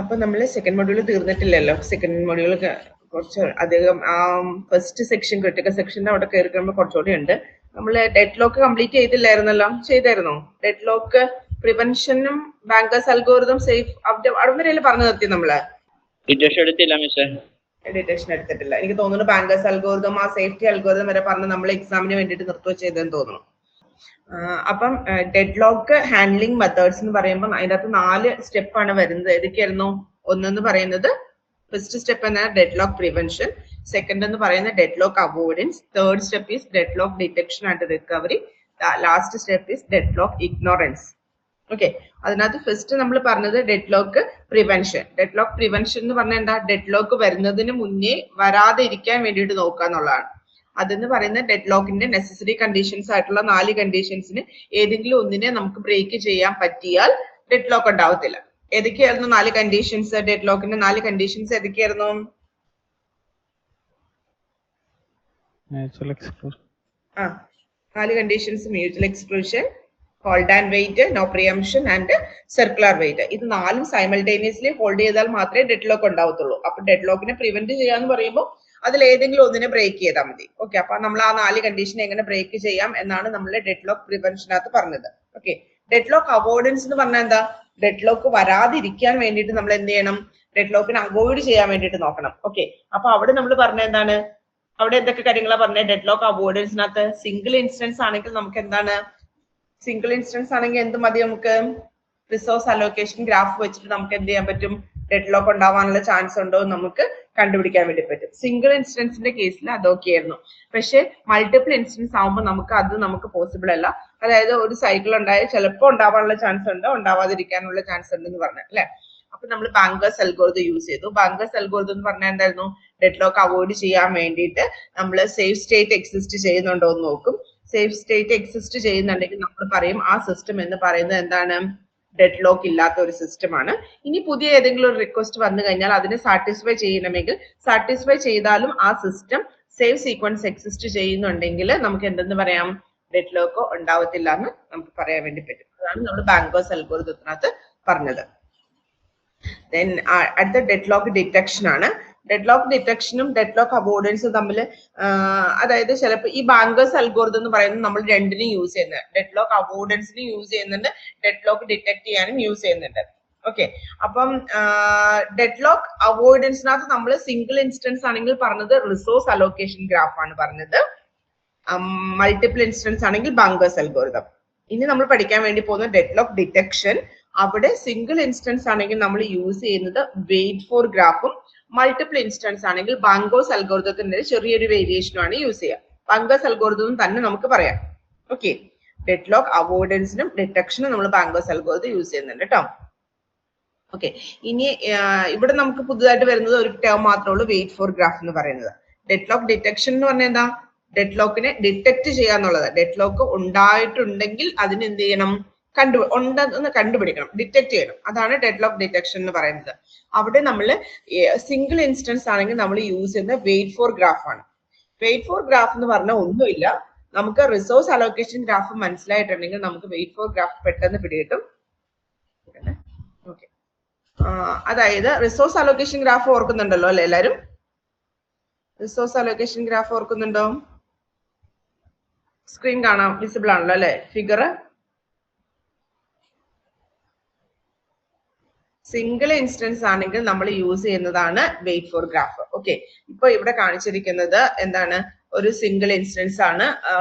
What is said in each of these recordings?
അപ്പൊ നമ്മള് second module തീർന്നിട്ടില്ലല്ലോ. Second module കുറച്ച് അധികം ഫസ്റ്റ് സെക്ഷൻ ക്രിട്ടിക്കൽ സെക്ഷന്റെ അവിടെ കയറി കഴിയുമ്പോൾ കുറച്ചുകൂടി ഉണ്ട്. നമ്മള് ഡെഡ് ലോക്ക് കംപ്ലീറ്റ് ചെയ്തില്ലായിരുന്നല്ലോ, ചെയ്തായിരുന്നോ? ഡെഡ് ലോക്ക് പ്രിവെൻഷനും ബാങ്കേഴ്സ് അൽഗോരിതം സേഫ് അവിടെ വരെയല്ലേ പറഞ്ഞു നിർത്തി നമ്മള്? ഡിറ്റക്ഷൻ എടുത്തിട്ടില്ല. എനിക്ക് തോന്നുന്നു ബാങ്കേഴ്സ് അൽഗോരിതം ആ സേഫ്റ്റി അൽഗോരിതം വരെ പറഞ്ഞ് നമ്മൾ എക്സാമിന് വേണ്ടിയിട്ട് നിർത്തുക ചെയ്തെന്ന് തോന്നുന്നു. അപ്പം ഡെഡ് ലോക്ക് ഹാൻഡ്ലിംഗ് മെത്തേഡ്സ് എന്ന് പറയുമ്പോൾ അതിൻ്റെ അകത്ത് 4 സ്റ്റെപ്പാണ് വരുന്നത്. ഏതൊക്കെയായിരുന്നു? ഒന്നെന്ന് പറയുന്നത് ഫസ്റ്റ് സ്റ്റെപ്പ് എന്നാണ് ഡെഡ് ലോക്ക് പ്രിവെൻഷൻ, സെക്കൻഡ് എന്ന് പറയുന്നത് dead lock avoidance, third step is dead lock detection and recovery, last step is dead lock ignorance. Okay, അതിനകത്ത് ഫസ്റ്റ് നമ്മൾ പറഞ്ഞത് dead lock prevention. Dead lock prevention എന്ന് പറഞ്ഞാൽ എന്താ? Dead lock വരുന്നതിന് മുന്നേ വരാതെ ഇരിക്കാൻ വേണ്ടിയിട്ട് നോക്കുക എന്നുള്ളതാണ്. അതെന്ന് പറയുന്ന ഡെഡ് ലോക്കിന്റെ നെസസറി കണ്ടീഷൻസ് ആയിട്ടുള്ള 4 കണ്ടീഷൻസിന് ഏതെങ്കിലും ഒന്നിനെ നമുക്ക് ബ്രേക്ക് ചെയ്യാൻ പറ്റിയാൽ ഡെഡ് ലോക്ക് ഉണ്ടാവത്തില്ല. ഏതൊക്കെയായിരുന്നു 4 കണ്ടീഷൻസ്? ഡെഡ് ലോക്കിന്റെ 4 കണ്ടീഷൻസ് ഏതൊക്കെയായിരുന്നു? Mutual exclusion. 4 conditions: mutual exclusion, hold and wait, no preemption and circular wait. ഇത് 4ഉം സൈമൾട്ടേനിയസ്ലി ഹോൾഡ് ചെയ്താൽ മാത്രമേ ഡെഡ് ലോക്ക് ഉണ്ടാവത്തുള്ളൂ. അപ്പൊ ഡെഡ് ലോക്കിനെ പ്രിവെന്റ് ചെയ്യാന്ന് പറയുമ്പോൾ അതിൽ ഏതെങ്കിലും ഒന്നിനെ ബ്രേക്ക് ചെയ്താൽ മതി. ഓക്കെ, അപ്പൊ നമ്മൾ ആ 4 കണ്ടീഷൻ എങ്ങനെ ബ്രേക്ക് ചെയ്യാം എന്നാണ് നമ്മൾ ഡെഡ് ലോക്ക് പ്രിവെൻഷനകത്ത് പറഞ്ഞത്. ഓക്കെ, ഡെഡ് ലോക്ക് അവോയ്ഡൻസ് എന്ന് പറഞ്ഞാൽ എന്താ? ഡെഡ് ലോക്ക് വരാതിരിക്കാൻ വേണ്ടിയിട്ട് നമ്മൾ എന്ത് ചെയ്യണം? ഡെഡ് ലോക്കിനെ അവോയ്ഡ് ചെയ്യാൻ വേണ്ടിയിട്ട് നോക്കണം. ഓക്കെ, അപ്പൊ അവിടെ നമ്മൾ പറഞ്ഞ എന്താണ്? അവിടെ എന്തൊക്കെ കാര്യങ്ങളാണ് പറഞ്ഞത്? ഡെഡ് ലോക്ക് അവോയ്ഡൻസിനകത്ത് സിംഗിൾ ഇൻസ്റ്റൻസ് ആണെങ്കിൽ നമുക്ക് എന്താണ്? സിംഗിൾ ഇൻസ്റ്റൻസ് ആണെങ്കിൽ എന്ത് മതി നമുക്ക്? റിസോഴ്സ് അലോക്കേഷൻ ഗ്രാഫ് വെച്ചിട്ട് നമുക്ക് എന്ത് ചെയ്യാൻ പറ്റും? ഡെഡ് ലോക്ക് ഉണ്ടാവാനുള്ള ചാൻസ് ഉണ്ടോ എന്ന് നമുക്ക് കണ്ടുപിടിക്കാൻ വേണ്ടി പറ്റും. സിംഗിൾ ഇൻസ്റ്റൻസിന്റെ കേസിൽ അതൊക്കെയായിരുന്നു. പക്ഷെ മൾട്ടിപ്പിൾ ഇൻസ്റ്റൻസ് ആവുമ്പോൾ നമുക്ക് പോസിബിൾ അല്ല. അതായത് ഒരു സൈക്കിൾ ഉണ്ടായാൽ ചിലപ്പോൾ ഉണ്ടാവാനുള്ള ചാൻസ് ഉണ്ട്, ഉണ്ടാവാതിരിക്കാനുള്ള ചാൻസ് ഉണ്ടെന്ന് പറഞ്ഞു അല്ലെ. അപ്പൊ നമ്മൾ ബാങ്കേഴ്സ് അൽഗോരിതം യൂസ് ചെയ്തു. ബാങ്കേഴ്സ് അൽഗോരിതം എന്ന് പറഞ്ഞാൽ എന്തായിരുന്നു? ഡെഡ് ലോക്ക് അവോയ്ഡ് ചെയ്യാൻ വേണ്ടിയിട്ട് നമ്മൾ സേഫ് സ്റ്റേറ്റ് എക്സിസ്റ്റ് ചെയ്യുന്നുണ്ടോ എന്ന് നോക്കും. സേഫ് സ്റ്റേറ്റ് എക്സിസ്റ്റ് ചെയ്യുന്നുണ്ടെങ്കിൽ നമ്മൾ പറയും ആ സിസ്റ്റം എന്ന് പറയുന്നത് എന്താണ്? ഡെഡ് ലോക്ക് ഇല്ലാത്ത ഒരു സിസ്റ്റം ആണ്. ഇനി പുതിയ ഏതെങ്കിലും ഒരു റിക്വസ്റ്റ് വന്നു കഴിഞ്ഞാൽ അതിനെ സാറ്റിസ്ഫൈ ചെയ്യണമെങ്കിൽ സാറ്റിസ്ഫൈ ചെയ്താലും ആ സിസ്റ്റം സേഫ് സീക്വൻസ് എക്സിസ്റ്റ് ചെയ്യുന്നുണ്ടെങ്കിൽ നമുക്ക് എന്തെന്ന് പറയാം? ഡെഡ് ലോക്ക് ഉണ്ടാവത്തില്ല എന്ന് നമുക്ക് പറയാൻ വേണ്ടി പറ്റും. അതാണ് നമ്മൾ ബാങ്കേഴ്സ് അൽഗോരിതത്തിനകത്ത് പറഞ്ഞത്. ദെൻ അടുത്ത ഡെഡ് ലോക്ക് ഡിറ്റക്ഷൻ ആണ്. ഡെഡ് ലോക്ക് ഡിറ്റക്ഷനും ഡെഡ് ലോക്ക് അവോയ്ഡൻസും തമ്മിൽ അതായത് ചിലപ്പോൾ ഈ ബാങ്കേഴ്സ് അൽഗോരിതം എന്ന് പറയുന്നത് നമ്മൾ രണ്ടിനും യൂസ് ചെയ്യുന്നത്. ഡെഡ് ലോക്ക് അവോയ്ഡൻസിന് യൂസ് ചെയ്യുന്നുണ്ട്, ഡെഡ് ലോക്ക് ഡിറ്റക്ട് ചെയ്യാനും യൂസ് ചെയ്യുന്നുണ്ട്. ഓക്കെ, അപ്പം ഡെഡ് ലോക്ക് അവോയ്ഡൻസിനകത്ത് നമ്മൾ സിംഗിൾ ഇൻസ്റ്റൻസ് ആണെങ്കിൽ പറഞ്ഞത് റിസോഴ്സ് അലോക്കേഷൻ ഗ്രാഫ് ആണ് പറഞ്ഞത്. മൾട്ടിപ്പിൾ ഇൻസ്റ്റൻസ് ആണെങ്കിൽ ബാങ്കേഴ്സ് അൽഗോരിതം. ഇനി നമ്മൾ പഠിക്കാൻ വേണ്ടി പോകുന്ന ഡെഡ് ലോക്ക് ഡിറ്റക്ഷൻ. അവിടെ സിംഗിൾ ഇൻസ്റ്റൻസ് ആണെങ്കിൽ നമ്മൾ യൂസ് ചെയ്യുന്നത് വെയിറ്റ് ഫോർ ഗ്രാഫും, മൾട്ടിപ്പിൾ ഇൻസ്റ്റൻസ് ആണെങ്കിൽ ബാങ്കേഴ്സ് അൽഗോരിതത്തിന്റെ ചെറിയൊരു വേരിയേഷനുമാണ് യൂസ് ചെയ്യുക. ബാങ്കേഴ്സ് അൽഗോരിതം തന്നെ നമുക്ക് പറയാം. ഓക്കെ, ഡെഡ് ലോക്ക് അവോയ്ഡൻസിനും ഡിറ്റക്ഷനും നമ്മൾ ബാങ്കേഴ്സ് അൽഗോരിതം യൂസ് ചെയ്യുന്നുണ്ട് കേട്ടോ. ഓക്കെ, ഇനി ഇവിടെ നമുക്ക് പുതുതായിട്ട് വരുന്നത് ഒരു ടേം മാത്രമേ ഉള്ളൂ, വെയിറ്റ് ഫോർ ഗ്രാഫ് എന്ന് പറയുന്നത്. ഡെഡ് ലോക്ക് ഡിറ്റക്ഷൻ എന്ന് പറഞ്ഞാൽ എന്താ? ഡെഡ് ലോക്കിനെ ഡിറ്റക്ട് ചെയ്യാന്നുള്ളത്. ഡെഡ് ലോക്ക് ഉണ്ടായിട്ടുണ്ടെങ്കിൽ അതിന് എന്ത് ചെയ്യണം? ഉണ്ടെന്ന് കണ്ടുപിടിക്കണം, ഡിറ്റക്ട് ചെയ്യണം. അതാണ് ഡെഡ് ലോക്ക് ഡിറ്റക്ഷൻ എന്ന് പറയുന്നത്. അവിടെ നമ്മൾ സിംഗിൾ ഇൻസ്റ്റൻസ് ആണെങ്കിൽ നമ്മൾ യൂസ് ചെയ്യുന്ന വെയിറ്റ് ഫോർ ഗ്രാഫ് ആണ്. വെയിറ്റ് ഫോർ ഗ്രാഫ് എന്ന് പറഞ്ഞാൽ ഒന്നുമില്ല, നമുക്ക് റിസോഴ്സ് അലോക്കേഷൻ ഗ്രാഫ് മനസ്സിലായിട്ടുണ്ടെങ്കിൽ നമുക്ക് വെയിറ്റ് ഫോർ ഗ്രാഫ് പെട്ടെന്ന് പിടികിട്ടും. ഓക്കെ, അതായത് റിസോഴ്സ് അലോക്കേഷൻ ഗ്രാഫ് ഓർക്കുന്നുണ്ടല്ലോ അല്ലെ എല്ലാരും? റിസോഴ്സ് അലോക്കേഷൻ ഗ്രാഫ് ഓർക്കുന്നുണ്ടോ? സ്ക്രീൻ കാണാം, വിസിബിൾ ആണല്ലോ അല്ലെ ഫിഗർ? സിംഗിൾ ഇൻസ്റ്റൻസ് ആണെങ്കിൽ നമ്മൾ യൂസ് ചെയ്യുന്നതാണ് വെയിറ്റ് ഫോർ ഗ്രാഫ്. ഓക്കെ, ഇപ്പൊ ഇവിടെ കാണിച്ചിരിക്കുന്നത് എന്താണ്? ഒരു സിംഗിൾ ഇൻസ്റ്റൻസ് ആണ്.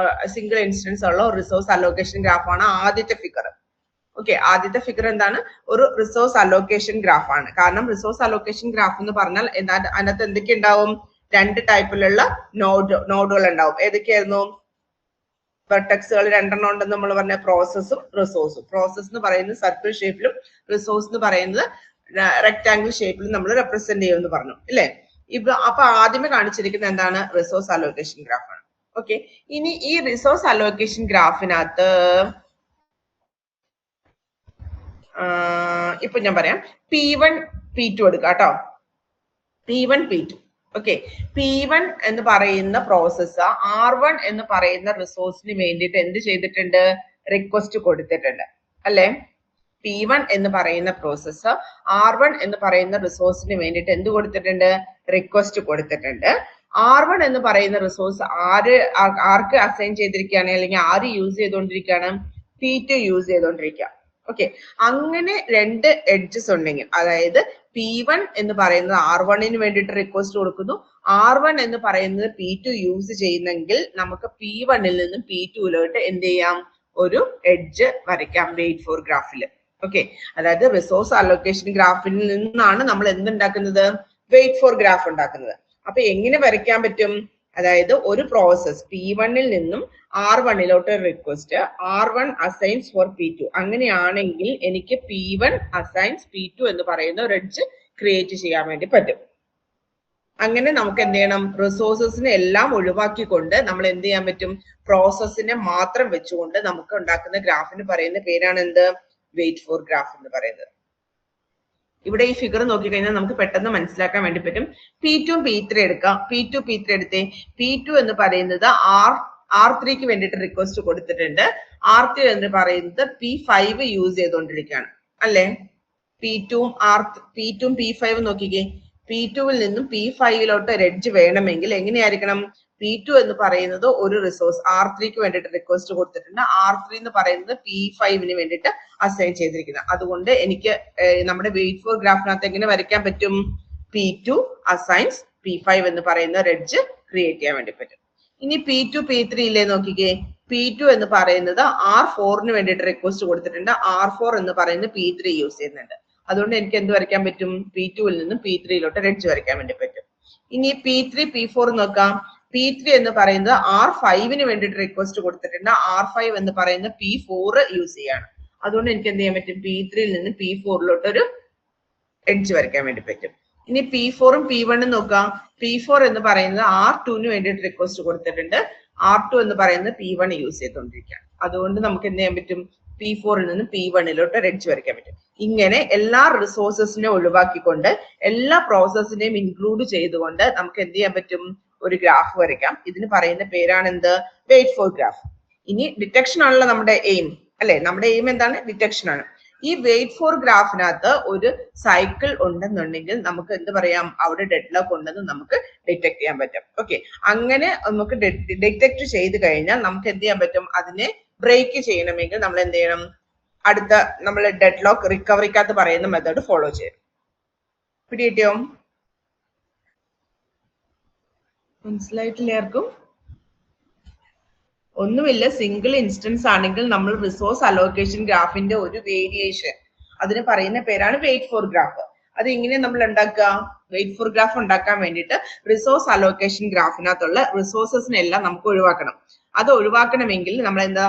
സിംഗിൾ ഇൻസ്റ്റൻസ് ഉള്ള ഒരു റിസോഴ്സ് അലോക്കേഷൻ ഗ്രാഫ് ആണ് ആദ്യത്തെ ഫിഗർ. ഓക്കെ, ആദ്യത്തെ ഫിഗർ എന്താണ്? ഒരു റിസോഴ്സ് അലോക്കേഷൻ ഗ്രാഫ് ആണ്. കാരണം റിസോഴ്സ് അലോക്കേഷൻ ഗ്രാഫ് എന്ന് പറഞ്ഞാൽ അതിനകത്ത് എന്തൊക്കെ ഉണ്ടാവും? 2 ടൈപ്പിലുള്ള നോഡുകൾ ഉണ്ടാവും. ഏതൊക്കെയായിരുന്നു? വെർട്ടക്സുകൾ 2 ഉണ്ടെന്ന് നമ്മൾ പറഞ്ഞ പ്രോസസ്സും റിസോഴ്സും. പ്രോസസ് എന്ന് പറയുന്നത് സർക്കിൾ ഷേപ്പിലും റിസോഴ്സ് എന്ന് പറയുന്നത് റെക്ടാംഗിൾ ഷേപ്പിലും നമ്മൾ റെപ്രസെന്റ് ചെയ്യുമെന്ന് പറഞ്ഞു ഇല്ലേ? അപ്പൊ ആദ്യമേ കാണിച്ചിരിക്കുന്നത് എന്താണ്? റിസോഴ്സ് അലോക്കേഷൻ ഗ്രാഫ് ആണ്. ഓക്കെ, ഇനി ഈ റിസോഴ്സ് അലോക്കേഷൻ ഗ്രാഫിനകത്ത് ഇപ്പൊ ഞാൻ പറയാം, P1 P2 എടുക്കാം കേട്ടോ. P1 P2. ഓക്കെ, P1 എന്ന് പറയുന്ന പ്രോസസ്സ് R1 എന്ന് പറയുന്ന റിസോഴ്സിന് വേണ്ടിയിട്ട് എന്ത് ചെയ്തിട്ടുണ്ട്? റിക്വസ്റ്റ് കൊടുത്തിട്ടുണ്ട് അല്ലെ? P1 എന്ന് പറയുന്ന പ്രോസസ്സ് R1 എന്ന് പറയുന്ന റിസോഴ്സിന് വേണ്ടിയിട്ട് എന്ത് കൊടുത്തിട്ടുണ്ട്? റിക്വസ്റ്റ് കൊടുത്തിട്ടുണ്ട്. R1 എന്ന് പറയുന്ന റിസോഴ്സ് ആർക്ക് അസൈൻ ചെയ്തിരിക്കുകയാണ്, അല്ലെങ്കിൽ ആര് യൂസ് ചെയ്തുകൊണ്ടിരിക്കുകയാണ്? P2 യൂസ് ചെയ്തുകൊണ്ടിരിക്കുക. ഓക്കെ, അങ്ങനെ രണ്ട് എഡ്ജസ് ഉണ്ടെങ്കിൽ, അതായത് P1 എന്ന് പറയുന്നത് R1ന് വേണ്ടിയിട്ട് റിക്വസ്റ്റ് കൊടുക്കുന്നു, R1 എന്ന് പറയുന്നത് P2 യൂസ് ചെയ്യുന്നെങ്കിൽ നമുക്ക് P1ൽ നിന്നും P2യിലോട്ട് എന്ത് ചെയ്യാം? ഒരു എഡ്ജ് വരയ്ക്കാം വെയിറ്റ് ഫോർ ഗ്രാഫിൽ. ഓക്കെ, അതായത് റിസോഴ്സ് അലോക്കേഷൻ ഗ്രാഫിൽ നിന്നാണ് നമ്മൾ എന്തുണ്ടാക്കുന്നത്? വെയിറ്റ് ഫോർ ഗ്രാഫ് ഉണ്ടാക്കുന്നത്. അപ്പൊ എങ്ങനെ വരയ്ക്കാൻ പറ്റും? അതായത് ഒരു പ്രോസസ് P1ൽ നിന്നും R1ലോട്ട് request, R1 assigns four P2. അങ്ങനെയാണെങ്കിൽ എനിക്ക് P1 അസൈൻസ് P2 എന്ന് പറയുന്ന ഒരു എഡ്ജ് ക്രിയേറ്റ് ചെയ്യാൻ വേണ്ടി പറ്റും. അങ്ങനെ നമുക്ക് എന്ത് ചെയ്യണം? റിസോഴ്സസിനെ എല്ലാം ഒഴിവാക്കിക്കൊണ്ട് നമ്മൾ എന്ത് ചെയ്യാൻ പറ്റും? പ്രോസസ്സിനെ മാത്രം വെച്ചുകൊണ്ട് നമുക്ക് ഉണ്ടാക്കുന്ന ഗ്രാഫിന് പറയുന്ന പേരാണ് എന്ത്? വെയിറ്റ് ഫോർ ഗ്രാഫ് എന്ന് പറയുന്നത്. ഇവിടെ ഈ ഫിഗർ നോക്കിക്കഴിഞ്ഞാൽ നമുക്ക് പെട്ടെന്ന് മനസ്സിലാക്കാൻ വേണ്ടി പറ്റും. P2 P3 എടുക്കാം. P2 P3 എടുത്തേ. P2 എന്ന് പറയുന്നത് R3ക്ക് വേണ്ടിയിട്ട് റിക്വസ്റ്റ് കൊടുത്തിട്ടുണ്ട്. R3 എന്ന് പറയുന്നത് P5 യൂസ് ചെയ്തുകൊണ്ടിരിക്കുകയാണ് അല്ലെ? P2 P5 നോക്കിക്കേ. P2ൽ നിന്നും P5യിലോട്ട് ഒരു എഡ്ജ് വേണമെങ്കിൽ എങ്ങനെയായിരിക്കണം? P2 എന്ന് പറയുന്നത് ഒരു റിസോഴ്സ് R3ക്ക് വേണ്ടിയിട്ട് റിക്വസ്റ്റ് കൊടുത്തിട്ടുണ്ട്. R3 എന്ന് പറയുന്നത് P5ന് വേണ്ടിയിട്ട് അസൈൻ ചെയ്തിരിക്കുന്നത്. അതുകൊണ്ട് എനിക്ക് നമ്മുടെ വെയിറ്റ് ഫോർ ഗ്രാഫിനകത്ത് എങ്ങനെ വരയ്ക്കാൻ പറ്റും? P2 അസൈൻസ് P5 എന്ന് പറയുന്ന ഒരു എഡ്ജ് ക്രിയേറ്റ് ചെയ്യാൻ വേണ്ടി പറ്റും. ഇനി P2 P3 ഇല്ലേ നോക്കിക്കേ. P2 എന്ന് പറയുന്നത് R4ന് വേണ്ടിയിട്ട് റിക്വസ്റ്റ് കൊടുത്തിട്ടുണ്ട്. R4 എന്ന് പറയുന്നത് P3 യൂസ് ചെയ്യുന്നുണ്ട്. അതുകൊണ്ട് എനിക്ക് എന്ത് വരയ്ക്കാൻ പറ്റും? P2ൽ നിന്നും P3യിലോട്ട് ഒരു എഡ്ജ് വരയ്ക്കാൻ വേണ്ടി പറ്റും. ഇനി P3 P4 നോക്കാം. P3 എന്ന് പറയുന്നത് R5ന് വേണ്ടിയിട്ട് റിക്വസ്റ്റ് കൊടുത്തിട്ടുണ്ട്. R5 എന്ന് പറയുന്ന P4 യൂസ് ചെയ്യാണ്. അതുകൊണ്ട് എനിക്ക് എന്ത് ചെയ്യാൻ പറ്റും? P3യിൽ നിന്ന് P4യിലോട്ട് ഒരു എഡ്ജ് വരയ്ക്കാൻ വേണ്ടി പറ്റും. ഇനി P4ഉം P1ഉം നോക്കാം. P4 എന്ന് പറയുന്നത് R2ന് വേണ്ടിയിട്ട് റിക്വസ്റ്റ് കൊടുത്തിട്ടുണ്ട്. R2 എന്ന് പറയുന്നത് P1 യൂസ് ചെയ്തുകൊണ്ടിരിക്കുകയാണ്. അതുകൊണ്ട് നമുക്ക് എന്ത് ചെയ്യാൻ പറ്റും? P4ൽ നിന്ന് P1യിലോട്ട് ഒരു എഡ്ജ് വരയ്ക്കാൻ പറ്റും. ഇങ്ങനെ എല്ലാ റിസോഴ്സസിനെ ഒഴിവാക്കിക്കൊണ്ട് എല്ലാ പ്രോസസ്സിനെയും ഇൻക്ലൂഡ് ചെയ്തുകൊണ്ട് നമുക്ക് എന്ത് ചെയ്യാൻ പറ്റും? ഒരു ഗ്രാഫ് വരയ്ക്കാം. ഇതിന് പറയുന്ന പേരാണ് എന്ത്? Wait for graph. ഇനി ഡിറ്റക്ഷൻ ആണല്ലോ നമ്മുടെ എയിം അല്ലെ? നമ്മുടെ എയിം എന്താണ്? ഡിറ്റക്ഷൻ ആണ്. ഈ വെയിറ്റ് ഫോർ ഗ്രാഫിനകത്ത് ഒരു സൈക്കിൾ ഉണ്ടെന്നുണ്ടെങ്കിൽ നമുക്ക് എന്ത് പറയാം? അവിടെ ഡെഡ് ലോക്ക് ഉണ്ടെന്ന് നമുക്ക് ഡിറ്റക്ട് ചെയ്യാൻ പറ്റും. ഓക്കെ, അങ്ങനെ നമുക്ക് ഡിറ്റക്ട് ചെയ്ത് കഴിഞ്ഞാൽ നമുക്ക് എന്ത് ചെയ്യാൻ പറ്റും? അതിനെ ബ്രേക്ക് ചെയ്യണമെങ്കിൽ നമ്മൾ എന്ത് ചെയ്യണം? അടുത്ത നമ്മൾ ഡെഡ് ലോക്ക് റിക്കവറിക്കകത്ത് പറയുന്ന മെത്തേഡ് ഫോളോ ചെയ്യണം. പിടികിട്ടിയോ? മനസ്സിലായിട്ടില്ല ആർക്കും? ഒന്നുമില്ല, സിംഗിൾ ഇൻസ്റ്റൻസ് ആണെങ്കിൽ നമ്മൾ റിസോഴ്സ് അലോക്കേഷൻ ഗ്രാഫിന്റെ ഒരു വേരിയേഷൻ, അതിന് പറയുന്ന പേരാണ് വെയിറ്റ് ഫോർ ഗ്രാഫ്. അത് ഇങ്ങനെ നമ്മൾ ഉണ്ടാക്കുക. വെയിറ്റ് ഫോർ ഗ്രാഫ് ഉണ്ടാക്കാൻ വേണ്ടിയിട്ട് റിസോഴ്സ് അലോക്കേഷൻ ഗ്രാഫിനകത്തുള്ള റിസോഴ്സസിനെല്ലാം നമുക്ക് ഒഴിവാക്കണം. അത് ഒഴിവാക്കണമെങ്കിൽ നമ്മൾ എന്താ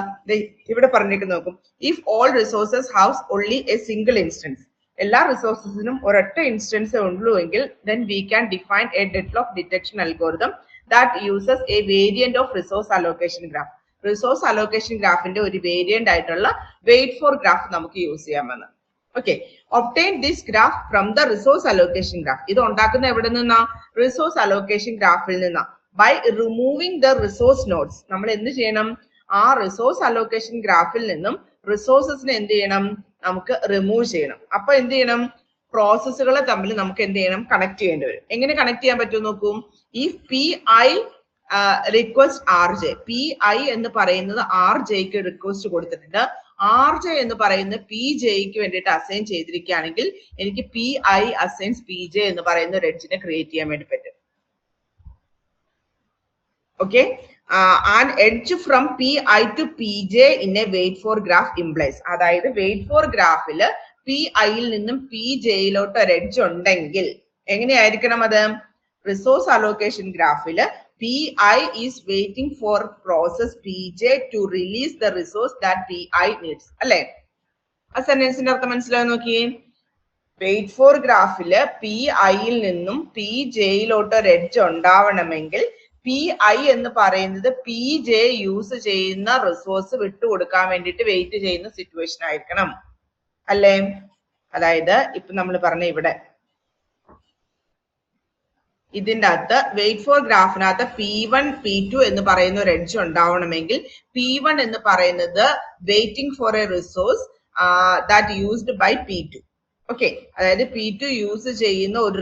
ഇവിടെ പറഞ്ഞിട്ട് നോക്കും. If all resources haves only A single instance, എല്ലാ റിസോഴ്സസിനും ഒരൊറ്റ ഇൻസ്റ്റൻസ് ഉള്ളൂ എങ്കിൽ then we can define a deadlock detection algorithm that uses a variant of resource allocation graph. Resource allocation ഗ്രാഫിന്റെ ഒരു വേരിയന്റ് ആയിട്ടുള്ള വെയിറ്റ് ഫോർ ഗ്രാഫ് നമുക്ക് use ചെയ്യാമെന്ന്. Okay, obtain this graph from the resource allocation graph. ഇത് ഉണ്ടാക്കുന്ന എവിടെ നിന്നാ? Resource allocation ഗ്രാഫിൽ നിന്നാ. By removing the resource nodes. നമ്മൾ എന്ത് ചെയ്യണം? ആ റിസോഴ്സ് അലോക്കേഷൻ ഗ്രാഫിൽ നിന്നും റിസോഴ്സസിനെ എന്ത് ചെയ്യണം? നമുക്ക് റിമൂവ് ചെയ്യണം. അപ്പൊ എന്ത് ചെയ്യണം? പ്രോസസ്സുകളെ തമ്മിൽ നമുക്ക് എന്ത് ചെയ്യണം? കണക്ട് ചെയ്യേണ്ടി വരും. എങ്ങനെ കണക്ട് ചെയ്യാൻ പറ്റും നോക്കൂ. ഈ PI റിക്വസ്റ്റ് RJ, PI എന്ന് പറയുന്നത് RJക്ക് റിക്വസ്റ്റ് കൊടുത്തിട്ടുണ്ട്. RJ എന്ന് പറയുന്ന PJക്ക് വേണ്ടിയിട്ട് അസൈൻ ചെയ്തിരിക്കുകയാണെങ്കിൽ എനിക്ക് PI അസൈൻസ് PJ എന്ന് പറയുന്ന ഒരു എഡ്ജിനെ ക്രിയേറ്റ് ചെയ്യാൻ വേണ്ടി പറ്റും. Okay, an edge from PI to PJ in a wait for graph implies. അതായത് വെയിറ്റ് ഫോർ ഗ്രാഫിൽ PIയിൽ നിന്നും PJയിലോട്ട് ഒരു എഡ്ജ് ഉണ്ടെങ്കിൽ എങ്ങനെയായിരിക്കണം അത്? റിസോഴ്സ് അലോക്കേഷൻ ഗ്രാഫിൽ PI is waiting for process PJ to release the resource that PI needs. അല്ലെ? ആ സെന്റൻസിന്റെ അർത്ഥം മനസ്സിലായി നോക്കിയേ. വെയിറ്റ് ഫോർ ഗ്രാഫില് PIയിൽ നിന്നും PJയിലോട്ട് ഒരു എഡ്ജ് ഉണ്ടാവണമെങ്കിൽ PI എന്ന് പറയുന്നത് PJ യൂസ് ചെയ്യുന്ന റിസോഴ്സ് വിട്ടുകൊടുക്കാൻ വേണ്ടിയിട്ട് വെയിറ്റ് ചെയ്യുന്ന സിറ്റുവേഷൻ ആയിരിക്കണം അല്ലേ? അതായത് ഇപ്പൊ നമ്മൾ പറഞ്ഞ ഇവിടെ ഇതിന്റെ അകത്ത് വെയിറ്റ് ഫോർ ഗ്രാഫിനകത്ത് P1 P2 എന്ന് പറയുന്ന ഒരു എഡ്ജ് ഉണ്ടാവണമെങ്കിൽ P1 എന്ന് പറയുന്നത് waiting for A resource, that used by P2. Okay, അതായത് P2 യൂസ് ചെയ്യുന്ന ഒരു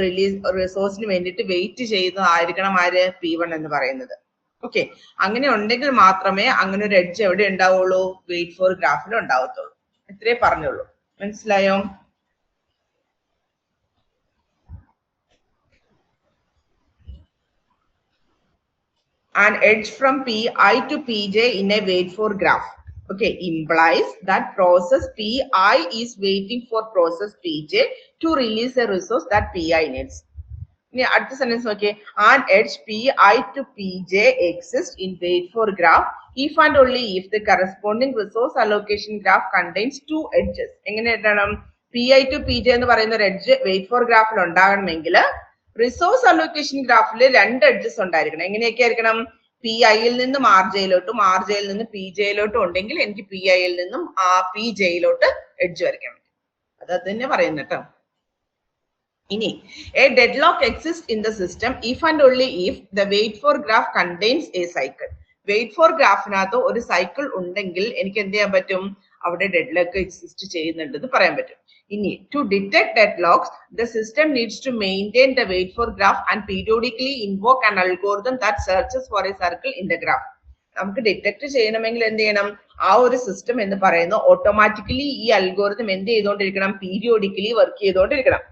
റിസോഴ്സിന് വേണ്ടിയിട്ട് വെയിറ്റ് ചെയ്യുന്നതായിരിക്കണം ആര് P1 എന്ന് പറയുന്നത്. ഓക്കെ, അങ്ങനെ ഉണ്ടെങ്കിൽ മാത്രമേ അങ്ങനെ ഒരു എഡ്ജ് എവിടെ ഉണ്ടാവുള്ളൂ, വെയിറ്റ് ഫോർ ഗ്രാഫിൽ ഉണ്ടാവത്തുള്ളൂ. ഇത്രേ പറഞ്ഞുള്ളൂ. മനസ്സിലായോ? An edge from Pi to Pj in a wait for graph, okay, implies that process Pi is waiting for process Pj to release a resource that Pi needs. Now, at the sentence, okay, an edge Pi to Pj exists in wait for graph if and only if the corresponding resource allocation graph contains two edges. എങ്ങനെ എഴുതണം? Pi to Pj എന്ന് പറയുന്ന ഒരു edge wait for ഗ്രാഫിൽ ഉണ്ടാകണമെങ്കിൽ resource allocation ഗ്രാഫിൽ രണ്ട് edges ഉണ്ടായിരിക്കണം. എങ്ങനെയൊക്കെ ആയിരിക്കണം? Pi-യിൽ നിന്നും Rj-ലോട്ടും Rj-യിൽ നിന്നും Pj-ലോട്ടും ഉണ്ടെങ്കിൽ എനിക്ക് Pi-യിൽ നിന്നും Pj-ലോട്ട് എഡ്ജ് വരയ്ക്കാൻ പറ്റും. അത് തന്നെ പറയുന്നത് കേട്ടോ. ഇനി a deadlock exists in the system if and only if the wait for graph contains a cycle. Wait for ഗ്രാഫിനകത്ത് ഒരു സൈക്കിൾ ഉണ്ടെങ്കിൽ എനിക്ക് എന്ത് ചെയ്യാൻ പറ്റും? അവിടെ ഡെഡ്ലോക്ക് എക്സിസ്റ്റ് ചെയ്യുന്നുണ്ടെന്ന് പറയാൻ പറ്റും. ഇനി to detect deadlocks the system needs to maintain the wait for graph and periodically invoke an algorithm that searches for a circle in the graph. നമുക്ക് ഡിറ്റക്ട് ചെയ്യണമെങ്കിൽ എന്ത് ചെയ്യണം? ആ ഒരു സിസ്റ്റം എന്ന് പറയുന്നത് ഓട്ടോമാറ്റിക്കലി ഈ അൽഗോരിതം എന്ത് ചെയ്തുകൊണ്ടിരിക്കണം? പീരിയോഡിക്കലി വർക്ക് ചെയ്തുകൊണ്ടിരിക്കണം.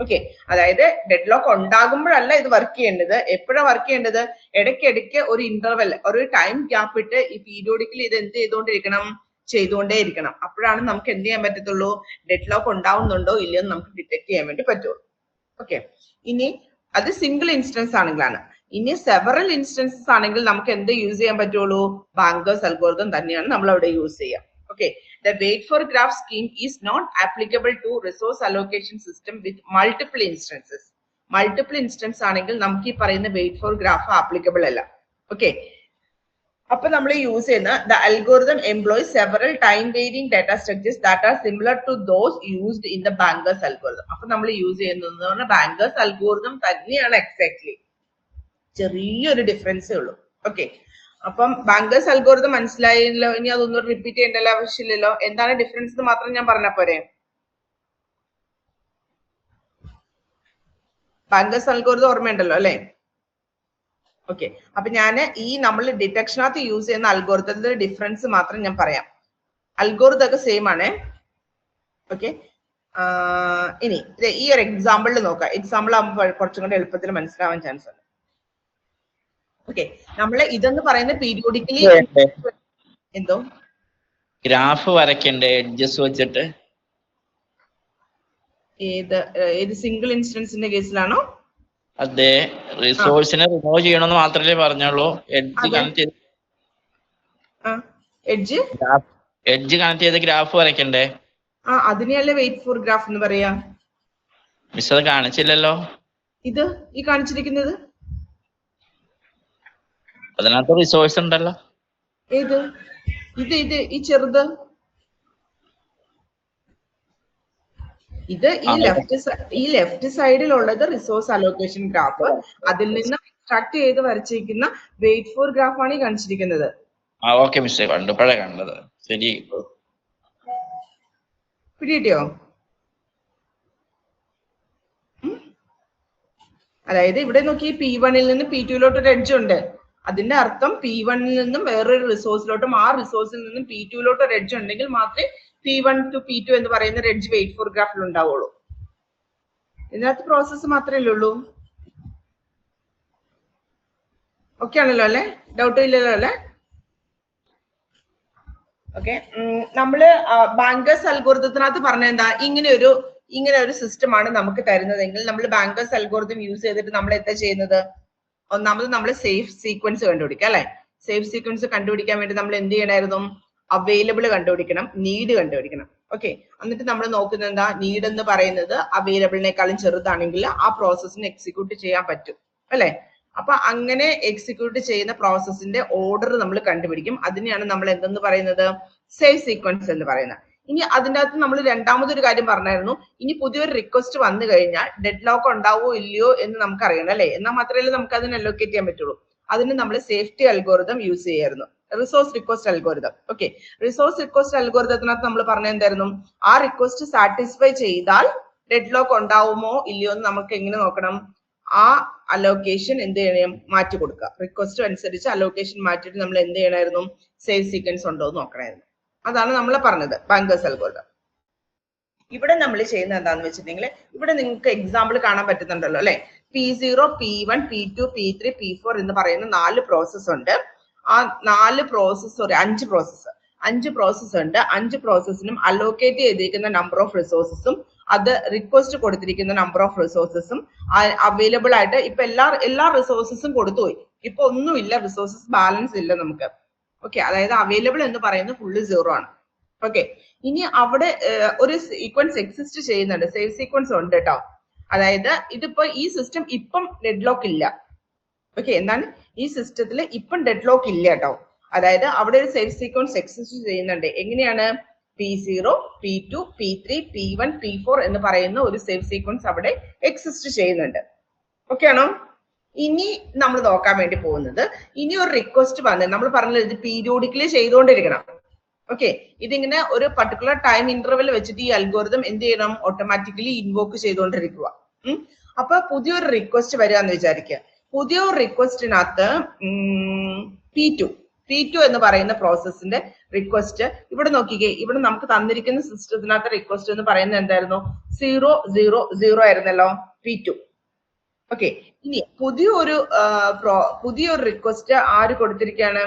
ഓക്കെ, അതായത് ഡെഡ്ലോക്ക് ഉണ്ടാകുമ്പോഴല്ല ഇത് വർക്ക് ചെയ്യേണ്ടത്. എപ്പോഴാണ് വർക്ക് ചെയ്യേണ്ടത്? ഇടയ്ക്കിടയ്ക്ക് ഒരു ഇന്റർവെൽ, ഒരു ടൈം ഗ്യാപ്പ് ഇട്ട് ഈ പീരിയോഡിക്കലി ഇത് എന്ത് ചെയ്തുകൊണ്ടേ ഇരിക്കണം. അപ്പോഴാണ് നമുക്ക് എന്ത് ചെയ്യാൻ പറ്റത്തുള്ളൂ? ഡെഡ്ലോക്ക് ഉണ്ടാവുന്നുണ്ടോ ഇല്ലയോ എന്ന് നമുക്ക് ഡിറ്റക്ട് ചെയ്യാൻ വേണ്ടി പറ്റുള്ളൂ. ഓക്കെ, ഇനി അത് സിംഗിൾ ഇൻസ്റ്റൻസ് ആണെങ്കിലാണ്. ഇനി സെവറൽ ഇൻസ്റ്റൻസസ് ആണെങ്കിൽ നമുക്ക് എന്ത് യൂസ് ചെയ്യാൻ പറ്റുള്ളൂ? ബാങ്കേഴ്സ് അൽഗോരിതം തന്നെയാണ് നമ്മൾ അവിടെ യൂസ് ചെയ്യുക. Okay, the wait for graph scheme is not applicable to resource allocation system with multiple instances. Multiple instance ആണെങ്കിൽ നമുക്ക് ഈ പറയുന്ന wait for graph applicable അല്ല. Okay, അപ്പൊ നമ്മൾ യൂസ് ചെയ്യുന്ന the algorithm employs several time varying data structures that are similar to those used in the bankers algorithm. അപ്പൊ നമ്മൾ യൂസ് ചെയ്യുന്നത് bankers algorithm തന്നെയാണ് എക്സാക്ട്ലി, ചെറിയൊരു ഡിഫറൻസേ ഉള്ളൂ. ഓക്കെ, അപ്പം ബാങ്കേഴ്സ് അൽഗോരിതം മനസ്സിലായല്ലോ. ഇനി അതൊന്നും റിപ്പീറ്റ് ചെയ്യേണ്ട ആവശ്യമില്ലല്ലോ. എന്താണ് ഡിഫറൻസ് എന്ന് മാത്രം ഞാൻ പറഞ്ഞാൽ പോരെ? ബാങ്കേഴ്സ് അൽഗോരിതം ഓർമ്മയുണ്ടല്ലോ അല്ലെ? ഓക്കെ, അപ്പൊ ഞാൻ ഈ നമ്മൾ ഡിറ്റക്ഷനകത്ത് യൂസ് ചെയ്യുന്ന അൽഗോരിതത്തിന്റെ ഡിഫറൻസ് മാത്രം ഞാൻ പറയാം. അൽഗോരിതം ഒക്കെ സെയിം ആണ്. ഓക്കെ, ഇനി ഈ ഒരു എക്സാമ്പിളിൽ നോക്കാം. എക്സാമ്പിൾ ആകുമ്പോൾ കുറച്ചും കൂടെ എളുപ്പത്തിൽ മനസ്സിലാവാൻ ചാൻസ് ഉണ്ട്. ഓക്കെ, നമ്മള് ഇതെന്ന് പറയുന്ന പീരിയോഡിക്കലി എന്തോ ഗ്രാഫ് വരയ്ക്കണ്ടേ എഡ്ജസ് വെച്ചിട്ട്? ഏത് സിംഗിൾ ഇൻസ്റ്റൻസിന്റെ കേസിലാണോ? അതെ, റിസോഴ്സിനെ റിമൂവ് ചെയ്യണമെന്ന് മാത്രമേ പറഞ്ഞുള്ളൂ. എഡ്ജ് കണക്ട് ചെയ്ത് ഗ്രാഫ് വരയ്ക്കണ്ടേ? അതിനെയല്ലേ വെയിറ്റ് ഫോർ ഗ്രാഫ് എന്ന് പറയാ. മിസ് അത് കാണിച്ചില്ലല്ലോ. ഇത് ഈ കാണിച്ചിരിക്കുന്നത് അതിനകത്ത് റിസോഴ്സ് ഉണ്ടല്ലോ. ഏത്? ഇത് ഈ ചെറുത്. ഇത് ഈ ലെഫ്റ്റ് സൈഡിലുള്ളത് റിസോഴ്സ് അലോക്കേഷൻ ഗ്രാഫ്. അതിൽ നിന്ന് എക്സ്ട്രാക്ട് ചെയ്ത് വരച്ചിരിക്കുന്ന വെയിറ്റ് ഫോർ ഗ്രാഫ് ആണ് ഈ കാണിച്ചിരിക്കുന്നത്. ഓക്കെ മിസ്റ്റേക്ക് കണ്ടപ്പോഴേ കണ്ടത്. ശരി, പിടികിട്ടിയോ? അതായത് ഇവിടെ നോക്കി P1-ൽ നിന്ന് P2-ലോട്ട് ഒരു എഡ്ജ് ഉണ്ട്. അതിന്റെ അർത്ഥം P1-ൽ നിന്നും വേറൊരു റിസോഴ്സിലോട്ടും ആ റിസോഴ്സിൽ നിന്നും P2-ലോട്ട് ഒരു എഡ്ജ് ഉണ്ടെങ്കിൽ മാത്രമേ P1 to P2 എന്ന് പറയുന്ന ഒരു എഡ്ജ് വെയിറ്റ് ഫോർ ഗ്രാഫിൽ ഉണ്ടാവുള്ളൂ. ഇതിനകത്ത് പ്രോസസ്സ് മാത്രമേ ഉള്ളൂ. ഓക്കെ ആണല്ലോ അല്ലെ? ഡൗട്ട് ഇല്ലല്ലോ അല്ലെ? ഓക്കെ, നമ്മള് ബാങ്കേഴ്സ് അൽഗോരിതത്തിനകത്ത് പറഞ്ഞ എന്താ? ഇങ്ങനെ ഒരു സിസ്റ്റം ആണ് നമുക്ക് തരുന്നതെങ്കിൽ നമ്മൾ ബാങ്കേഴ്സ് അൽഗോരിതം യൂസ് ചെയ്തിട്ട് നമ്മൾ എന്താ ചെയ്യുന്നത്? ഒന്നാമത് നമ്മൾ സേഫ് സീക്വൻസ് കണ്ടുപിടിക്കുക അല്ലെ? സേഫ് സീക്വൻസ് കണ്ടുപിടിക്കാൻ വേണ്ടി നമ്മൾ എന്ത് ചെയ്യണമായിരുന്നു? അവൈലബിൾ കണ്ടുപിടിക്കണം, നീഡ് കണ്ടുപിടിക്കണം. ഓക്കെ, എന്നിട്ട് നമ്മൾ നോക്കുന്നത് എന്താ? നീഡ് എന്ന് പറയുന്നത് അവൈലബിളിനേക്കാളും ചെറുതാണെങ്കിൽ ആ പ്രോസസ്സിന് എക്സിക്യൂട്ട് ചെയ്യാൻ പറ്റും അല്ലെ? അപ്പൊ അങ്ങനെ എക്സിക്യൂട്ട് ചെയ്യുന്ന പ്രോസസ്സിന്റെ ഓർഡർ നമ്മൾ കണ്ടുപിടിക്കും. അതിനെയാണ് നമ്മൾ എന്തെന്ന് പറയുന്നത്? സേഫ് സീക്വൻസ് എന്ന് പറയുന്നത്. ഇനി അതിൻ്റെ അകത്ത് നമ്മൾ രണ്ടാമതൊരു കാര്യം പറഞ്ഞായിരുന്നു. ഇനി പുതിയൊരു റിക്വസ്റ്റ് വന്നു കഴിഞ്ഞാൽ ഡെഡ് ലോക്ക് ഉണ്ടാവോ ഇല്ലയോ എന്ന് നമുക്ക് അറിയണം അല്ലെ? എന്നാൽ മാത്രമേ നമുക്ക് അതിനെ അലോക്കേറ്റ് ചെയ്യാൻ പറ്റുള്ളൂ. അതിന് നമ്മൾ സേഫ്റ്റി അൽഗോരിതം യൂസ് ചെയ്യായിരുന്നു resource request algorithm. Okay, resource request അൽഗോരിതത്തിനകത്ത് നമ്മൾ പറഞ്ഞ എന്തായിരുന്നു, ആ റിക്വസ്റ്റ് സാറ്റിസ്ഫൈ ചെയ്താൽ ഡെഡ് ലോക്ക് ഉണ്ടാവുമോ ഇല്ലയോ എന്ന് നമുക്ക് എങ്ങനെ നോക്കണം, ആ അലോക്കേഷൻ എന്ത് ചെയ്യണം, മാറ്റി കൊടുക്കുക. റിക്വസ്റ്റ് അനുസരിച്ച് അലോക്കേഷൻ മാറ്റിയിട്ട് നമ്മൾ എന്ത് ചെയ്യണമായിരുന്നു, സേവ് സീക്വൻസ് ഉണ്ടോ എന്ന് നോക്കണമായിരുന്നു. അതാണ് നമ്മൾ പറഞ്ഞത് ബാങ്കേഴ്സ് അൽഗോരിതം. ഇവിടെ നമ്മൾ ചെയ്യുന്നത് എന്താണെന്ന് വെച്ചിട്ടുണ്ടെങ്കിൽ, ഇവിടെ നിങ്ങൾക്ക് എക്സാമ്പിൾ കാണാൻ പറ്റുന്നുണ്ടല്ലോ അല്ലെ, P0, P1, P2, P3, P4 എന്ന് പറയുന്ന 4 പ്രോസസ് ഉണ്ട്. ആ 4 പ്രോസസ്, സോറി 5 പ്രോസസ്, 5 പ്രോസസ് ഉണ്ട്. 5 പ്രോസസ്സിനും അലോക്കേറ്റ് ചെയ്തിരിക്കുന്ന നമ്പർ ഓഫ് റിസോഴ്സസും അത് റിക്വസ്റ്റ് കൊടുത്തിരിക്കുന്ന നമ്പർ ഓഫ് റിസോഴ്സസും അവൈലബിൾ ആയിട്ട് ഇപ്പൊ എല്ലാ റിസോഴ്സസും കൊടുത്തുപോയി. ഇപ്പൊ ഒന്നുമില്ല, റിസോഴ്സസ് ബാലൻസ് ഇല്ല നമുക്ക്. ഓക്കെ, അതായത് അവൈലബിൾ എന്ന് പറയുന്നത് ഫുള്ള് 0 ആണ്. ഓക്കെ, ഇനി അവിടെ ഒരു സീക്വൻസ് എക്സിസ്റ്റ് ചെയ്യുന്നുണ്ട്, സേവ് സീക്വൻസ് ഉണ്ട് കേട്ടോ. അതായത് ഇതിപ്പോ ഈ സിസ്റ്റം ഇപ്പം ഡെഡ് ലോക്ക് ഇല്ല. ഓക്കെ, എന്താണ് ഈ സിസ്റ്റത്തിൽ ഇപ്പം ഡെഡ് ലോക്ക് ഇല്ല കേട്ടോ. അതായത് അവിടെ ഒരു സേവ് സീക്വൻസ് എക്സിസ്റ്റ് ചെയ്യുന്നുണ്ട്. എങ്ങനെയാണ്, P0, P2, P3, P1, P4 എന്ന് പറയുന്ന ഒരു സേവ് സീക്വൻസ് അവിടെ എക്സിസ്റ്റ് ചെയ്യുന്നുണ്ട്. ഓക്കെ ആണോ? ഇനി നമ്മൾ നോക്കാൻ വേണ്ടി പോകുന്നത്, ഇനി ഒരു റിക്വസ്റ്റ് വന്ന് നമ്മൾ പറഞ്ഞത് ഇത് പീരിയോഡിക്കലി ചെയ്തുകൊണ്ടിരിക്കണം. ഓക്കെ, ഇതിങ്ങനെ ഒരു പർട്ടിക്കുലർ ടൈം ഇന്റർവെൽ വെച്ചിട്ട് ഈ അൽഗോരിതം എന്ത് ചെയ്യണം, ഓട്ടോമാറ്റിക്കലി ഇൻവോക്ക് ചെയ്തുകൊണ്ടിരിക്കുക. അപ്പൊ പുതിയൊരു റിക്വസ്റ്റ് വരിക എന്ന് വിചാരിക്കുക. പുതിയൊരു റിക്വസ്റ്റിനകത്ത് P2 എന്ന് പറയുന്ന പ്രോസസ്സിന്റെ റിക്വസ്റ്റ് ഇവിടെ നോക്കിക്കേ. ഇവിടെ നമുക്ക് തന്നിരിക്കുന്ന സിസ്റ്റത്തിനകത്ത് റിക്വസ്റ്റ് എന്ന് പറയുന്നത് എന്തായിരുന്നു, 000 ആയിരുന്നല്ലോ P2. ഓക്കെ, ഇനി പുതിയൊരു റിക്വസ്റ്റ് ആര് കൊടുത്തിരിക്കുകയാണ്,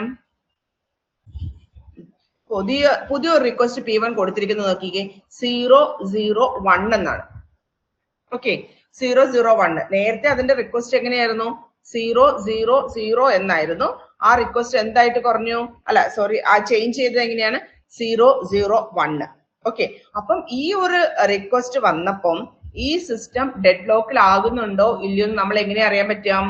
പുതിയൊരു റിക്വസ്റ്റ് P1 കൊടുത്തിരിക്കുന്നത് നോക്കിക്കേ, 001 എന്നാണ്. ഓക്കെ, 001. നേരത്തെ അതിന്റെ റിക്വസ്റ്റ് എങ്ങനെയായിരുന്നു, 000 എന്നായിരുന്നു. ആ റിക്വസ്റ്റ് എന്തായിട്ട് കുറഞ്ഞു, അല്ല സോറി, ആ ചേഞ്ച് ചെയ്തത് എങ്ങനെയാണ്, 001. ഓക്കെ, അപ്പം ഈ ഒരു റിക്വസ്റ്റ് വന്നപ്പം ഈ സിസ്റ്റം ഡെഡ് ലോക്കിൽ ആകുന്നുണ്ടോ ഇല്ലയോ എന്ന് നമ്മൾ എങ്ങനെ അറിയാൻ പറ്റാം,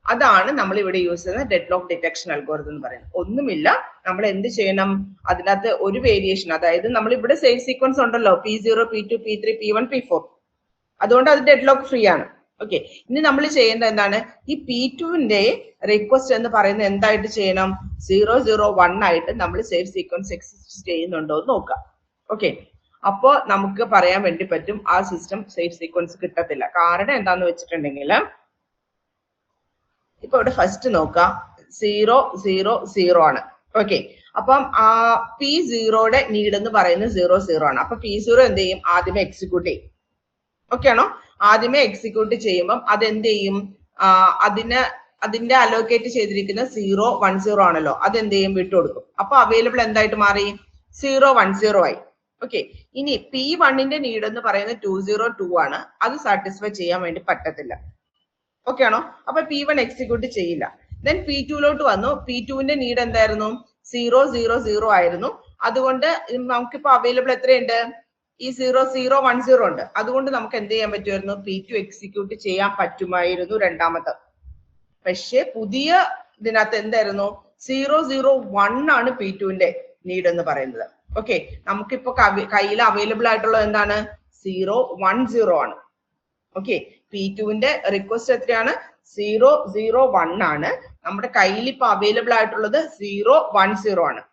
അതാണ് നമ്മൾ ഇവിടെ യൂസ് ചെയ്യുന്ന ഡെഡ് ലോക്ക് ഡിറ്റക്ഷൻ അൽഗോരിതം എന്ന് പറയുന്നത്. ഒന്നുമില്ല, നമ്മൾ എന്ത് ചെയ്യണം, അതിനകത്ത് ഒരു വേരിയേഷൻ, അതായത് നമ്മൾ ഇവിടെ സേവ് സീക്വൻസ് ഉണ്ടല്ലോ, P0, P2, P3, P1, P4, അതുകൊണ്ട് അത് ഡെഡ് ലോക്ക് ഫ്രീ ആണ്. ഓക്കെ, ഇനി നമ്മൾ ചെയ്യേണ്ടത് എന്താണ്, ഈ P2വിന്റെ റിക്വസ്റ്റ് എന്ന് പറയുന്നത് എന്തായിട്ട് ചെയ്യണം, 001 ആയിട്ട് നമ്മൾ സേവ് സീക്വൻസ് എക്സിസ്റ്റ് ചെയ്യുന്നുണ്ടോ എന്ന് നോക്കാം. ഓക്കെ, അപ്പോ നമുക്ക് പറയാൻ വേണ്ടി പറ്റും ആ സിസ്റ്റം സേവ് സീക്വൻസ് കിട്ടത്തില്ല. കാരണം എന്താന്ന് വെച്ചിട്ടുണ്ടെങ്കിൽ, ഇപ്പൊ ഇവിടെ ഫസ്റ്റ് നോക്കാം, 000 ആണ്. ഓക്കെ, അപ്പം P0യുടെ നീഡ് എന്ന് പറയുന്നത് 00 ആണ്. അപ്പൊ P0 എന്ത് ചെയ്യും, ആദ്യമേ എക്സിക്യൂട്ട് ചെയ്യും. ഓക്കെ ആണോ? ആദ്യമേ എക്സിക്യൂട്ട് ചെയ്യുമ്പം അതെന്ത് ചെയ്യും, അതിന്റെ അലോക്കേറ്റ് ചെയ്തിരിക്കുന്ന 010 ആണല്ലോ, അതെന്ത് ചെയ്യും, വിട്ടുകൊടുക്കും. അപ്പൊ അവൈലബിൾ എന്തായിട്ട് മാറി, 010 ആയി. ഓക്കെ, ഇനി P1ന്റെ നീഡ് എന്ന് പറയുന്നത് 202 ആണ്. അത് സാറ്റിസ്ഫൈ ചെയ്യാൻ വേണ്ടി പറ്റത്തില്ല. ഓക്കെ ആണോ? അപ്പൊ P1 എക്സിക്യൂട്ട് ചെയ്യില്ല. ദെൻ P2ലോട്ട് വന്നു. P2വിന്റെ നീഡ് എന്തായിരുന്നു, 000 ആയിരുന്നു. അതുകൊണ്ട് നമുക്കിപ്പോ അവൈലബിൾ എത്രയുണ്ട്, ഈ 0010 ഉണ്ട്. അതുകൊണ്ട് നമുക്ക് എന്ത് ചെയ്യാൻ പറ്റുമായിരുന്നു, P2 എക്സിക്യൂട്ട് ചെയ്യാൻ പറ്റുമായിരുന്നു രണ്ടാമത്തെ. പക്ഷെ പുതിയ ഇതിനകത്ത് എന്തായിരുന്നു, 001 ആണ് P2വിന്റെ നീഡ് എന്ന് പറയുന്നത്. ഓക്കെ, നമുക്കിപ്പോ കയ്യിൽ അവൈലബിൾ ആയിട്ടുള്ളത് എന്താണ്, 010 ആണ്. ഓക്കെ, P2വിന്റെ റിക്വസ്റ്റ് എത്രയാണ്, 001 ആണ്. നമ്മുടെ കയ്യിൽ ഇപ്പൊ അവൈലബിൾ ആയിട്ടുള്ളത് 010 ആണ്.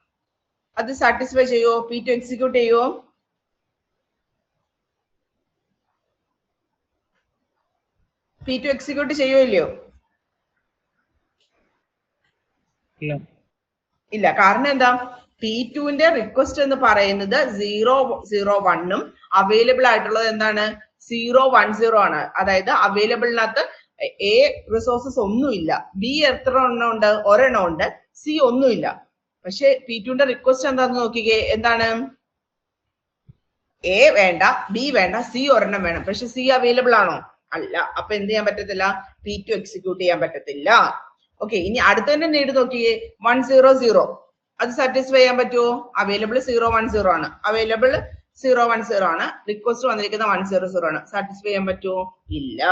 അത് സാറ്റിസ്ഫൈ ചെയ്യോ, P2 എക്സിക്യൂട്ട് ചെയ്യോ, P2 എക്സിക്യൂട്ട് ചെയ്യോ ഇല്ലയോ? ഇല്ല. കാരണം എന്താ, P2വിന്റെ റിക്വസ്റ്റ് എന്ന് പറയുന്നത് 001ഉം അവൈലബിൾ ആയിട്ടുള്ളത് എന്താണ്, 010 ആണ്. അതായത് അവൈലബിളിനകത്ത് A റിസോഴ്സസ് ഒന്നുമില്ല, B എത്ര എണ്ണം ഉണ്ട്, ഒരെണ്ണം ഉണ്ട്, C ഒന്നുമില്ല. പക്ഷെ P2വിന്റെ റിക്വസ്റ്റ് എന്താന്ന് നോക്കിക്കേ, എന്താണ്, A വേണ്ട, B വേണ്ട, C ഒരെണ്ണം വേണം. പക്ഷെ C അവൈലബിൾ ആണോ, അല്ല. അപ്പൊ എന്ത് ചെയ്യാൻ പറ്റത്തില്ല, P2 എക്സിക്യൂട്ട് ചെയ്യാൻ പറ്റത്തില്ല. ഓക്കെ, ഇനി അടുത്തന്നെ നീഡ് നോക്കിയേ, 100. അത് സാറ്റിസ്ഫൈ ചെയ്യാൻ പറ്റുമോ, അവൈലബിൾ 010 ആണ്. അവൈലബിൾ 010 ആണ്. റിക്വസ്റ്റ് വന്നിരിക്കുന്ന 100 ആണ്. സാറ്റിസ്ഫൈ ചെയ്യാൻ പറ്റുമോ, ഇല്ല.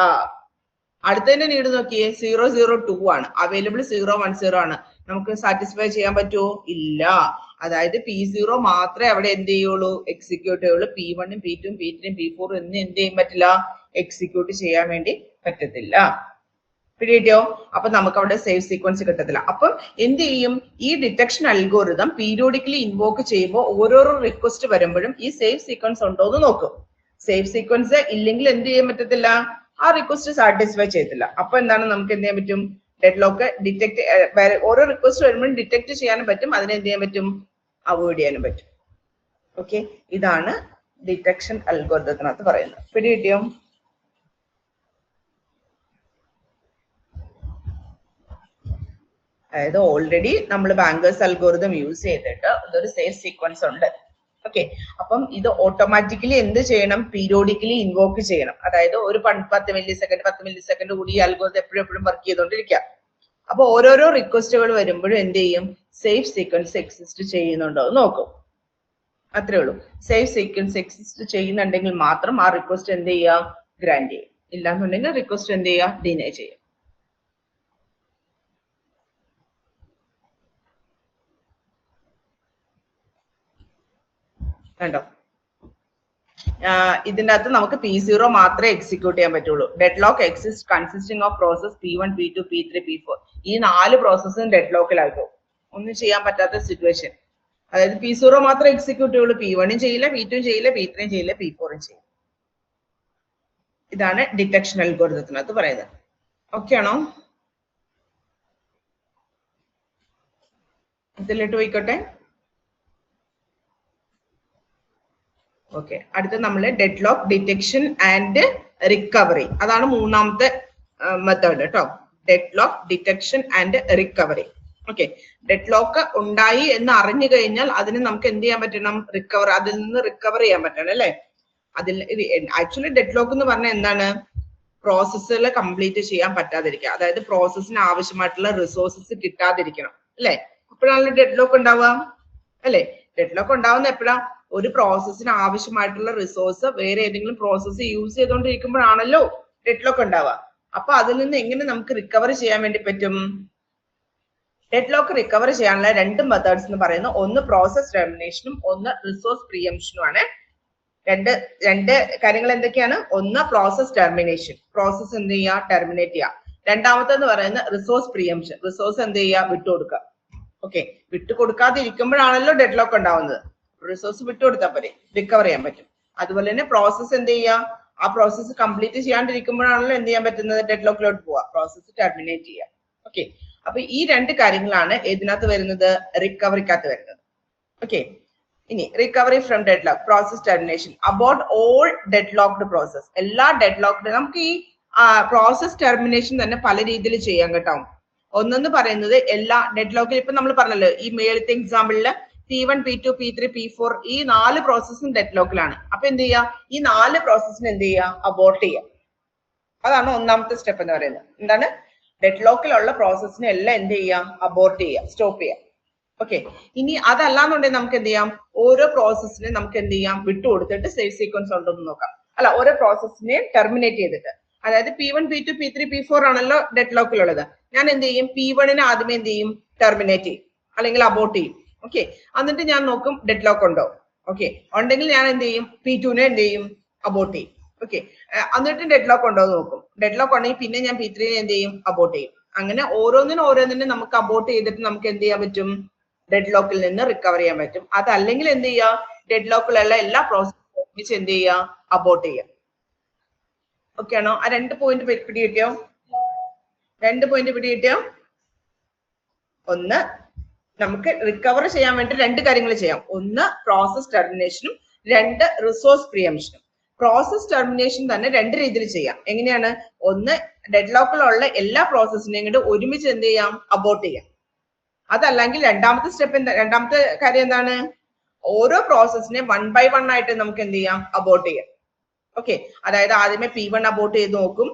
അടുത്തന്നെ നീഡ് നോക്കിയേ, 002 ആണ്. അവൈലബിൾ 010 ആണ്. നമുക്ക് സാറ്റിസ്ഫൈ ചെയ്യാൻ പറ്റുമോ, ഇല്ല. അതായത് P0 മാത്രമേ അവിടെ എന്ത് ചെയ്യുള്ളൂ, എക്സിക്യൂട്ട് ചെയ്യുള്ളൂ. P1ഉം P2ഉം P3ഉം P4ഉം എന്ത് ചെയ്യാൻ പറ്റില്ല, എക്സിക്യൂട്ട് ചെയ്യാൻ വേണ്ടി പറ്റത്തില്ല. പിടിയോ? അപ്പൊ നമുക്ക് അവിടെ സേവ് സീക്വൻസ് കിട്ടത്തില്ല. അപ്പം എന്ത് ചെയ്യും? ഈ ഡിറ്റക്ഷൻ അൽഗോരിതം പീരിയോഡിക്കലി ഇൻവോക്ക് ചെയ്യുമ്പോൾ ഓരോരോ റിക്വസ്റ്റ് വരുമ്പോഴും ഈ സേവ് സീക്വൻസ് ഉണ്ടോ എന്ന് നോക്കും. സേവ് സീക്വൻസ് ഇല്ലെങ്കിൽ എന്ത് ചെയ്യാൻ പറ്റത്തില്ല? ആ റിക്വസ്റ്റ് സാറ്റിസ്ഫൈ ചെയ്യത്തില്ല. അപ്പൊ എന്താണ് നമുക്ക് എന്ത് ചെയ്യാൻ പറ്റും? ഡെഡ് ലോക്ക് ഡിറ്റക്ട്, ഓരോ റിക്വസ്റ്റ് വരുമ്പോഴും ഡിറ്റക്ട് ചെയ്യാനും പറ്റും, അതിനെ എന്ത് ചെയ്യാൻ പറ്റും? അവോയ്ഡ് ചെയ്യാനും പറ്റും. ഓക്കെ, ഇതാണ് ഡിറ്റക്ഷൻ അൽഗോരിതത്തിനകത്ത് പറയുന്നത്. പിടികിട്ടിയോ? അതായത് ഓൾറെഡി നമ്മൾ ബാങ്കേഴ്സ് അൽഗോരിതം യൂസ് ചെയ്തിട്ട് ഇതൊരു സേവ് സീക്വൻസ് ഉണ്ട്. ഓക്കെ, അപ്പം ഇത് ഓട്ടോമാറ്റിക്കലി എന്ത് ചെയ്യണം? പീരിയോഡിക്കലി ഇൻവോക്ക് ചെയ്യണം. അതായത് ഒരു 10 മില്ലി സെക്കൻഡ് കൂടി ഈ അൽഗോരിതം എപ്പോഴും വർക്ക് ചെയ്തുകൊണ്ടിരിക്കുക. അപ്പൊ ഓരോരോ റിക്വസ്റ്റുകൾ വരുമ്പോഴും എന്ത് ചെയ്യും? സേവ് സീക്വൻസ് എക്സിസ്റ്റ് ചെയ്യുന്നുണ്ടോ എന്ന് നോക്കും. അത്രേ ഉള്ളൂ. സേവ് സീക്വൻസ് എക്സിസ്റ്റ് ചെയ്യുന്നുണ്ടെങ്കിൽ മാത്രം ആ റിക്വസ്റ്റ് എന്ത് ചെയ്യുക? ഗ്രാന്റ് ചെയ്യും. ഇല്ലാന്നുണ്ടെങ്കിൽ റിക്വസ്റ്റ് എന്ത് ചെയ്യുക? ഡിനൈ ചെയ്യും. കണ്ടോ? ഇതിന്റെ അകത്ത് നമുക്ക് P0 മാത്രമേ എക്സിക്യൂട്ട് ചെയ്യാൻ പറ്റുള്ളൂ. Dead lock exist consisting of process P1, P2, P3, P4. ഈ 4 പ്രോസസ്സും ഡെഡ് ലോക്കിലാകും. ഒന്നും ചെയ്യാൻ പറ്റാത്ത സിറ്റുവേഷൻ. അതായത് P0 മാത്രമേ എക്സിക്യൂട്ട് ചെയ്യുള്ളൂ. P1 ചെയ്യില്ല, P2 ചെയ്യില്ല, P3 ചെയ്യില്ല, P4 ചെയ്യില്ല. ഇതാണ് ഡിറ്റക്ഷൻ അൽഗോരിതത്തിനകത്ത് പറയുന്നത്. ഓക്കെ ആണോ? ഇതിലിട്ട് പോയിക്കോട്ടെ. ഓക്കെ, അടുത്ത നമ്മൾ dead lock detection and recovery. അതാണ് മൂന്നാമത്തെ മെത്തേഡ് കേട്ടോ. Dead lock detection and recovery. Okay, dead lock ഉണ്ടായി എന്ന് അറിഞ്ഞു കഴിഞ്ഞാൽ അതിന് നമുക്ക് എന്ത് ചെയ്യാൻ പറ്റണം? റിക്കവർ, അതിൽ നിന്ന് റിക്കവർ ചെയ്യാൻ പറ്റണം അല്ലെ? അതിൽ ആക്ച്വലി ഡെഡ് ലോക്ക് എന്ന് പറഞ്ഞാൽ എന്താണ്? പ്രോസസ്സുകൾ കംപ്ലീറ്റ് ചെയ്യാൻ പറ്റാതിരിക്കുക. അതായത് പ്രോസസ്സിന് ആവശ്യമായിട്ടുള്ള റിസോഴ്സസ് കിട്ടാതിരിക്കണം അല്ലെ? അപ്പോഴാണല്ലോ ഡെഡ് ലോക്ക് ഉണ്ടാവുക അല്ലെ? ഡെഡ് ലോക്ക് ഉണ്ടാവുന്ന എപ്പോഴാ? ഒരു പ്രോസസ്സിന് ആവശ്യമായിട്ടുള്ള റിസോഴ്സ് വേറെ ഏതെങ്കിലും പ്രോസസ്സ് യൂസ് ചെയ്തുകൊണ്ടിരിക്കുമ്പോഴാണല്ലോ ഡെഡ് ലോക്ക് ഉണ്ടാവുക. അപ്പൊ അതിൽ നിന്ന് എങ്ങനെ നമുക്ക് റിക്കവർ ചെയ്യാൻ വേണ്ടി പറ്റും? ഡെഡ് ലോക്ക് റിക്കവർ ചെയ്യാനുള്ള 2 മെത്തേഡ്സ് എന്ന് പറയുന്നത് ഒന്ന് പ്രോസസ് ടെർമിനേഷനും ഒന്ന് റിസോഴ്സ് പ്രിയംഷനും ആണ്. രണ്ട് കാര്യങ്ങൾ എന്തൊക്കെയാണ്? ഒന്ന് പ്രോസസ് ടെർമിനേഷൻ, പ്രോസസ് എന്ത് ചെയ്യുക? ടെർമിനേറ്റ് ചെയ്യുക. രണ്ടാമത്തെന്ന് പറയുന്നത് റിസോഴ്സ് പ്രിയംഷൻ, റിസോഴ്സ് എന്ത് ചെയ്യുക? വിട്ടുകൊടുക്കുക. ഓക്കെ, വിട്ടുകൊടുക്കാതിരിക്കുമ്പോഴാണല്ലോ ഡെഡ് ലോക്ക് ഉണ്ടാവുന്നത്. റിസോഴ്സ് വിട്ടുകൊടുത്താൽ പോരെ, റിക്കവർ ചെയ്യാൻ പറ്റും. അതുപോലെ തന്നെ പ്രോസസ് എന്ത് ചെയ്യുക? ആ പ്രോസസ് കംപ്ലീറ്റ് ചെയ്യാണ്ടിരിക്കുമ്പോഴാണല്ലോ എന്ത് ചെയ്യാൻ പറ്റുന്നത്? ഡെഡ് ലോക്കിലോട്ട് പോവുക, പ്രോസസ് ടെർമിനേറ്റ് ചെയ്യുക. ഓക്കെ, അപ്പൊ ഈ 2 കാര്യങ്ങളാണ് ഇതിനകത്ത് വരുന്നത്, റിക്കവറിക്കകത്ത് വരുന്നത്. ഓക്കെ, ഇനി recovery from dead lock, process termination, about all dead locked process. എല്ലാ ഡെഡ് ലോക്ക്ഡ്, നമുക്ക് ഈ പ്രോസസ് ടെർമിനേഷൻ തന്നെ പല രീതിയിൽ ചെയ്യാൻ കേട്ടോ. ഒന്നെന്ന് പറയുന്നത് എല്ലാ ഡെഡ് ലോക്കിൽ, ഇപ്പൊ നമ്മൾ പറഞ്ഞല്ലോ ഈ മേളത്തെ എക്സാമ്പിളില് P1, P2, P3, P4 ഈ 4 പ്രോസസ്സും ഡെഡ് ലോക്കിലാണ്. അപ്പൊ എന്ത് ചെയ്യാ? ഈ 4 പ്രോസസ്സിന് എന്ത് ചെയ്യാ? അബോർട്ട് ചെയ്യാം. അതാണ് ഒന്നാമത്തെ സ്റ്റെപ്പ് എന്ന് പറയുന്നത്. എന്താണ്? ഡെഡ് ലോക്കിലുള്ള പ്രോസസ്സിനെ എല്ലാം എന്ത് ചെയ്യാം? അബോർട്ട് ചെയ്യാം, സ്റ്റോപ്പ് ചെയ്യാം. ഓക്കെ, ഇനി അതല്ലാന്നുണ്ടെങ്കിൽ നമുക്ക് എന്ത് ചെയ്യാം? ഓരോ പ്രോസസ്സിനെ നമുക്ക് എന്ത് ചെയ്യാം? വിട്ടുകൊടുത്തിട്ട് സേവ് സീക്വൻസ് ഉണ്ടോ എന്ന് നോക്കാം. അല്ല, ഓരോ പ്രോസസ്സിനെ ടെർമിനേറ്റ് ചെയ്തിട്ട്, അതായത് P1, P2, P3, P4 ആണല്ലോ ഡെഡ് ലോക്കിലുള്ളത്. ഞാൻ എന്ത് ചെയ്യും? P1 ആദ്യമേ എന്ത് ചെയ്യും? ടെർമിനേറ്റ് ചെയ്യും, അല്ലെങ്കിൽ അബോർട്ട് ചെയ്യും. ഓക്കെ, എന്നിട്ട് ഞാൻ നോക്കും ഡെഡ് ലോക്ക് ഉണ്ടോ. ഓക്കെ, ഉണ്ടെങ്കിൽ ഞാൻ എന്ത് ചെയ്യും? P2 എന്ത് ചെയ്യും? അബോർട്ട് ചെയ്യും. ഓക്കെ, എന്നിട്ട് ഡെഡ് ലോക്ക് ഉണ്ടോ എന്ന് നോക്കും. ഡെഡ് ലോക്ക് ഉണ്ടെങ്കിൽ പിന്നെ ഞാൻ P3 എന്ത് ചെയ്യും? അബോർട്ട് ചെയ്യും. അങ്ങനെ ഓരോന്നിനും നമുക്ക് അബോർട്ട് ചെയ്തിട്ട് നമുക്ക് എന്ത് ചെയ്യാൻ പറ്റും? ഡെഡ് ലോക്കിൽ നിന്ന് റിക്കവർ ചെയ്യാൻ പറ്റും. അതല്ലെങ്കിൽ എന്ത് ചെയ്യുക? ഡെഡ് ലോക്കിലുള്ള എല്ലാ പ്രോസസ്സും എന്ത് ചെയ്യുക? അബോർട്ട് ചെയ്യുക. ഓക്കെ ആണോ? ആ 2 പോയിന്റ് പിടികിട്ടിയോ? 2 പോയിന്റ് പിടികിട്ടിയോ? ഒന്ന്, നമുക്ക് റിക്കവർ ചെയ്യാൻ വേണ്ടി 2 കാര്യങ്ങൾ ചെയ്യാം. ഒന്ന് പ്രോസസ് ടെർമിനേഷനും, 2 റിസോഴ്സ് പ്രിയംഷനും. പ്രോസസ് ടെർമിനേഷൻ തന്നെ 2 രീതിയിൽ ചെയ്യാം. എങ്ങനെയാണ്? ഒന്ന്, ഡെഡ് ലോക്കിലുള്ള എല്ലാ പ്രോസസ്സിനെയും കൂടെ ഒരുമിച്ച് എന്ത് ചെയ്യാം? അബോർട്ട് ചെയ്യാം. അതല്ലെങ്കിൽ രണ്ടാമത്തെ സ്റ്റെപ്പ് രണ്ടാമത്തെ കാര്യം എന്താണ്? ഓരോ പ്രോസസ്സിനെ 1 by 1 ആയിട്ട് നമുക്ക് എന്ത് ചെയ്യാം? അബോർട്ട് ചെയ്യാം. ഓക്കെ, അതായത് ആദ്യമേ P1 അബോർട്ട് ചെയ്ത് നോക്കും,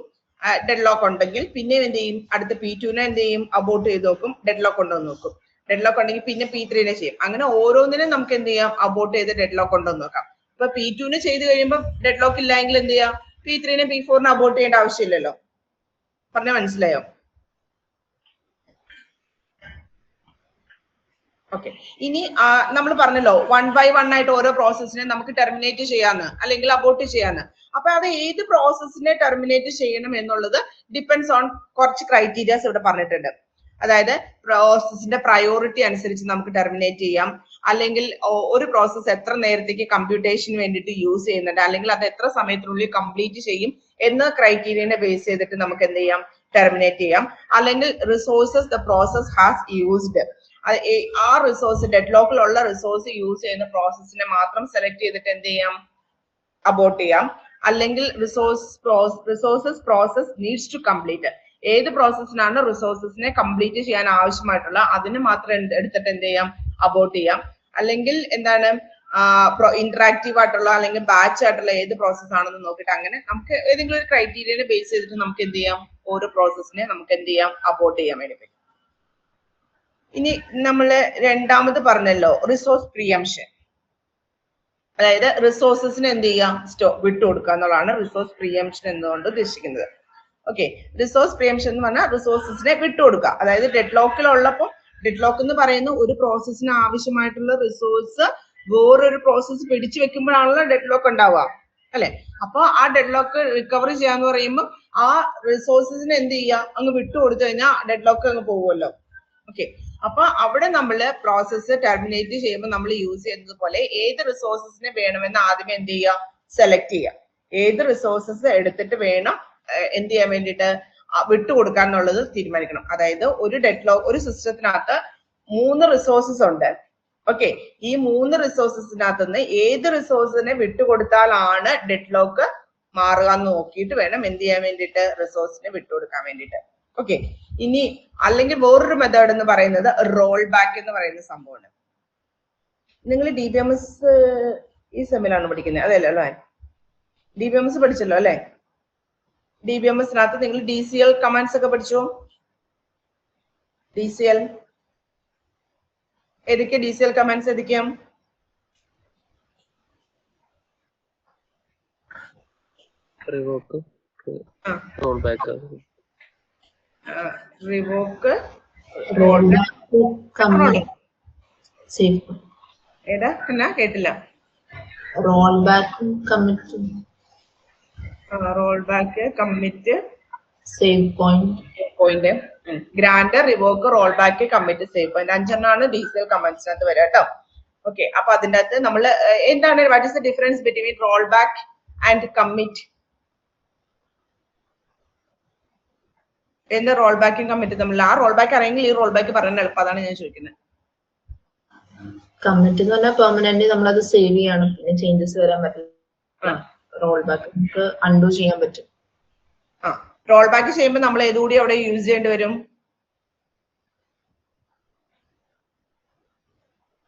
ഡെഡ് ലോക്ക് ഉണ്ടെങ്കിൽ. പിന്നെ എന്ത് ചെയ്യും? അടുത്ത P2 എന്ത് ചെയ്യും? അബോർട്ട് ചെയ്ത് നോക്കും, ഡെഡ് ലോക്ക് ഉണ്ടോ എന്ന് നോക്കും. ഡെഡ് ലോക്ക് ഉണ്ടെങ്കിൽ പിന്നെ P3 ചെയ്യും. അങ്ങനെ ഓരോന്നിനും നമുക്ക് എന്ത് ചെയ്യാം? അബോർട്ട് ചെയ്ത് ഡെഡ് ലോക്ക് ഉണ്ടോ എന്ന് നോക്കാം. ഇപ്പൊ P2 ചെയ്ത് കഴിയുമ്പോൾ ഡെഡ് ലോക്ക് ഇല്ലെങ്കിൽ എന്ത് ചെയ്യാം? P3 P4 അബോർട്ട് ചെയ്യേണ്ട ആവശ്യമില്ലല്ലോ. പറഞ്ഞാൽ മനസ്സിലായോ? ഓക്കെ, ഇനി നമ്മൾ പറഞ്ഞല്ലോ 1 by 1 ആയിട്ട് ഓരോ പ്രോസസ്സിനെ നമുക്ക് ടെർമിനേറ്റ് ചെയ്യാന്ന് അല്ലെങ്കിൽ അബോർട്ട് ചെയ്യാന്ന്. അപ്പൊ അത് ഏത് പ്രോസസ്സിനെ ടെർമിനേറ്റ് ചെയ്യണം എന്നുള്ളത് ഡിപ്പെൻഡ്സ് ഓൺ കുറച്ച് ക്രൈറ്റീരിയാസ് ഇവിടെ പറഞ്ഞിട്ടുണ്ട്. അതായത് പ്രോസസ്സിന്റെ പ്രയോറിറ്റി അനുസരിച്ച് നമുക്ക് ടെർമിനേറ്റ് ചെയ്യാം, അല്ലെങ്കിൽ ഒരു പ്രോസസ്സ് എത്ര നേരത്തേക്ക് കമ്പ്യൂട്ടേഷന് വേണ്ടിയിട്ട് യൂസ് ചെയ്യുന്നുണ്ട്, അല്ലെങ്കിൽ അത് എത്ര സമയത്തിനുള്ളിൽ കംപ്ലീറ്റ് ചെയ്യും എന്ന ക്രൈറ്റീരിയനെ ബേസ് ചെയ്തിട്ട് നമുക്ക് എന്ത് ചെയ്യാം, ടെർമിനേറ്റ് ചെയ്യാം. അല്ലെങ്കിൽ resources the process has used, ആ റിസോഴ്സ് ഡെഡ്ലോക്കിലുള്ള റിസോഴ്സ് യൂസ് ചെയ്യുന്ന പ്രോസസ്സിനെ മാത്രം സെലക്ട് ചെയ്തിട്ട് എന്ത് ചെയ്യാം, അബോർട്ട് ചെയ്യാം. അല്ലെങ്കിൽ resources process needs to complete, ഏത് പ്രോസസ്സിനാണ് റിസോഴ്സസിനെ കംപ്ലീറ്റ് ചെയ്യാൻ ആവശ്യമായിട്ടുള്ള അതിന് മാത്രം എടുത്തിട്ട് എന്ത് ചെയ്യാം, അബോർട്ട് ചെയ്യാം. അല്ലെങ്കിൽ എന്താണ് ഇന്ററാക്റ്റീവ് ആയിട്ടുള്ള അല്ലെങ്കിൽ ബാച്ച് ആയിട്ടുള്ള ഏത് പ്രോസസ് ആണെന്ന് നോക്കിയിട്ട് അങ്ങനെ നമുക്ക് ഏതെങ്കിലും ഒരു ക്രൈറ്റീരിയനെ ബേസ് ചെയ്തിട്ട് നമുക്ക് എന്ത് ചെയ്യാം, ഓരോ പ്രോസസ്സിനെ നമുക്ക് എന്ത് ചെയ്യാം, അബോർട്ട് ചെയ്യാൻ വേണ്ടി പറ്റും. ഇനി നമ്മള് രണ്ടാമത് പറഞ്ഞല്ലോ റിസോഴ്സ് പ്രിയംഷൻ, അതായത് റിസോഴ്സസിന് എന്ത് ചെയ്യാം, വിട്ടുകൊടുക്കുക എന്നുള്ളതാണ് റിസോഴ്സ് പ്രിയംഷൻ എന്നുകൊണ്ട് ഉദ്ദേശിക്കുന്നത്. ഓക്കെ, റിസോഴ്സ് പ്രിയംഷൻ എന്ന് പറഞ്ഞാൽ റിസോഴ്സസിനെ വിട്ടുകൊടുക്കുക. അതായത് ഡെഡ്ലോക്കിലുള്ളപ്പോൾ, ഡെഡ്ലോക്ക് എന്ന് പറയുന്ന ഒരു പ്രോസസ്സിന് ആവശ്യമായിട്ടുള്ള റിസോഴ്സ് വേറൊരു പ്രോസസ്സ് പിടിച്ചു വെക്കുമ്പോഴാണല്ലോ ഡെഡ്ലോക്ക് ഉണ്ടാവുക, അല്ലെ? അപ്പൊ ആ ഡെഡ്ലോക്ക് റിക്കവറി ചെയ്യാന്ന് പറയുമ്പോൾ ആ റിസോഴ്സസിന് എന്ത് ചെയ്യുക, അങ്ങ് വിട്ടുകൊടുത്തു കഴിഞ്ഞാൽ ഡെഡ്ലോക്ക് അങ്ങ് പോകുമല്ലോ. ഓക്കെ, അപ്പൊ അവിടെ നമ്മള് പ്രോസസ്സ് ടെർമിനേറ്റ് ചെയ്യുമ്പോൾ നമ്മൾ യൂസ് ചെയ്യുന്നത് പോലെ ഏത് റിസോഴ്സസിനെ വേണമെന്ന് ആദ്യമേ എന്ത് ചെയ്യുക, സെലക്ട് ചെയ്യുക. ഏത് റിസോഴ്സസ് എടുത്തിട്ട് വേണം എന്ത് ചെയ്യാൻ വേണ്ടിയിട്ട് വിട്ടുകൊടുക്കാൻ എന്നുള്ളത് തീരുമാനിക്കണം. അതായത് ഒരു ഡെഡ്ലോക്ക്, ഒരു സിസ്റ്റത്തിനകത്ത് 3 റിസോഴ്സസ് ഉണ്ട്. ഓക്കെ, ഈ 3 റിസോഴ്സസിനകത്ത് നിന്ന് ഏത് റിസോഴ്സിനെ വിട്ടുകൊടുത്താലാണ് ഡെഡ്ലോക്ക് മാറുക എന്ന് നോക്കിയിട്ട് വേണം എന്ത് ചെയ്യാൻ വേണ്ടിയിട്ട്, റിസോഴ്സിനെ വിട്ടുകൊടുക്കാൻ വേണ്ടിയിട്ട്. ഓക്കെ, ഇനി അല്ലെങ്കിൽ വേറൊരു മെത്തേഡ് എന്ന് പറയുന്നത് റോൾ ബാക്ക് എന്ന് പറയുന്ന സംഭവമാണ്. നിങ്ങൾ DBMS ഈ സെമ്മിലാണ് പഠിക്കുന്നത്, അതെയല്ലോ അല്ലേ? DBMS പഠിച്ചല്ലോ അല്ലെ? DBMSനകത്ത് നിങ്ങൾ DCL കമാൻഡ്സ് ഒക്കെ പഠിച്ചോ? DCL ഏതൊക്കെ DCL കമാൻഡ്സ് ഏതൊക്കെയാ? Revoke, roll back, revoke, roll back, commit, save. ഏതാ എന്നാ കേട്ടില്ല? Roll back, commit, roll back, commit, save point, grand, revoke, roll back, commit, save point, 5 DCL കമാൻഡ്സിനകത്ത് വരാം കേട്ടോ. ഓക്കെ, അപ്പൊ അതിന്റെ അകത്ത് നമ്മൾ എന്താണ്, what is the difference between roll back and commit? എന്താ റോൾ ബാക്കും കമ്മിറ്റ് തമ്മിൽ? ആ റോൾ ബാക്ക് അറിയെങ്കിൽ ഈ റോൾ ബാക്ക് പറയാൻ എളുപ്പം, അതാണ് ഞാൻ ചോദിക്കുന്നത്. കമ്മിറ്റ് എന്ന് പറഞ്ഞാൽ പെർമനന്റ് നമ്മളത് സേവ് ചെയ്യണം, പിന്നെ ചേഞ്ചസ് വരാൻ പറ്റില്ല. റോൾ ബാക്ക് നമുക്ക് അൺഡു ചെയ്യാൻ പറ്റും. റോൾ ബാക്ക് ചെയ്യുമ്പോൾ നമ്മൾ ഏതുകൂടി അവിടെ യൂസ് ചെയ്യേണ്ടി വരും?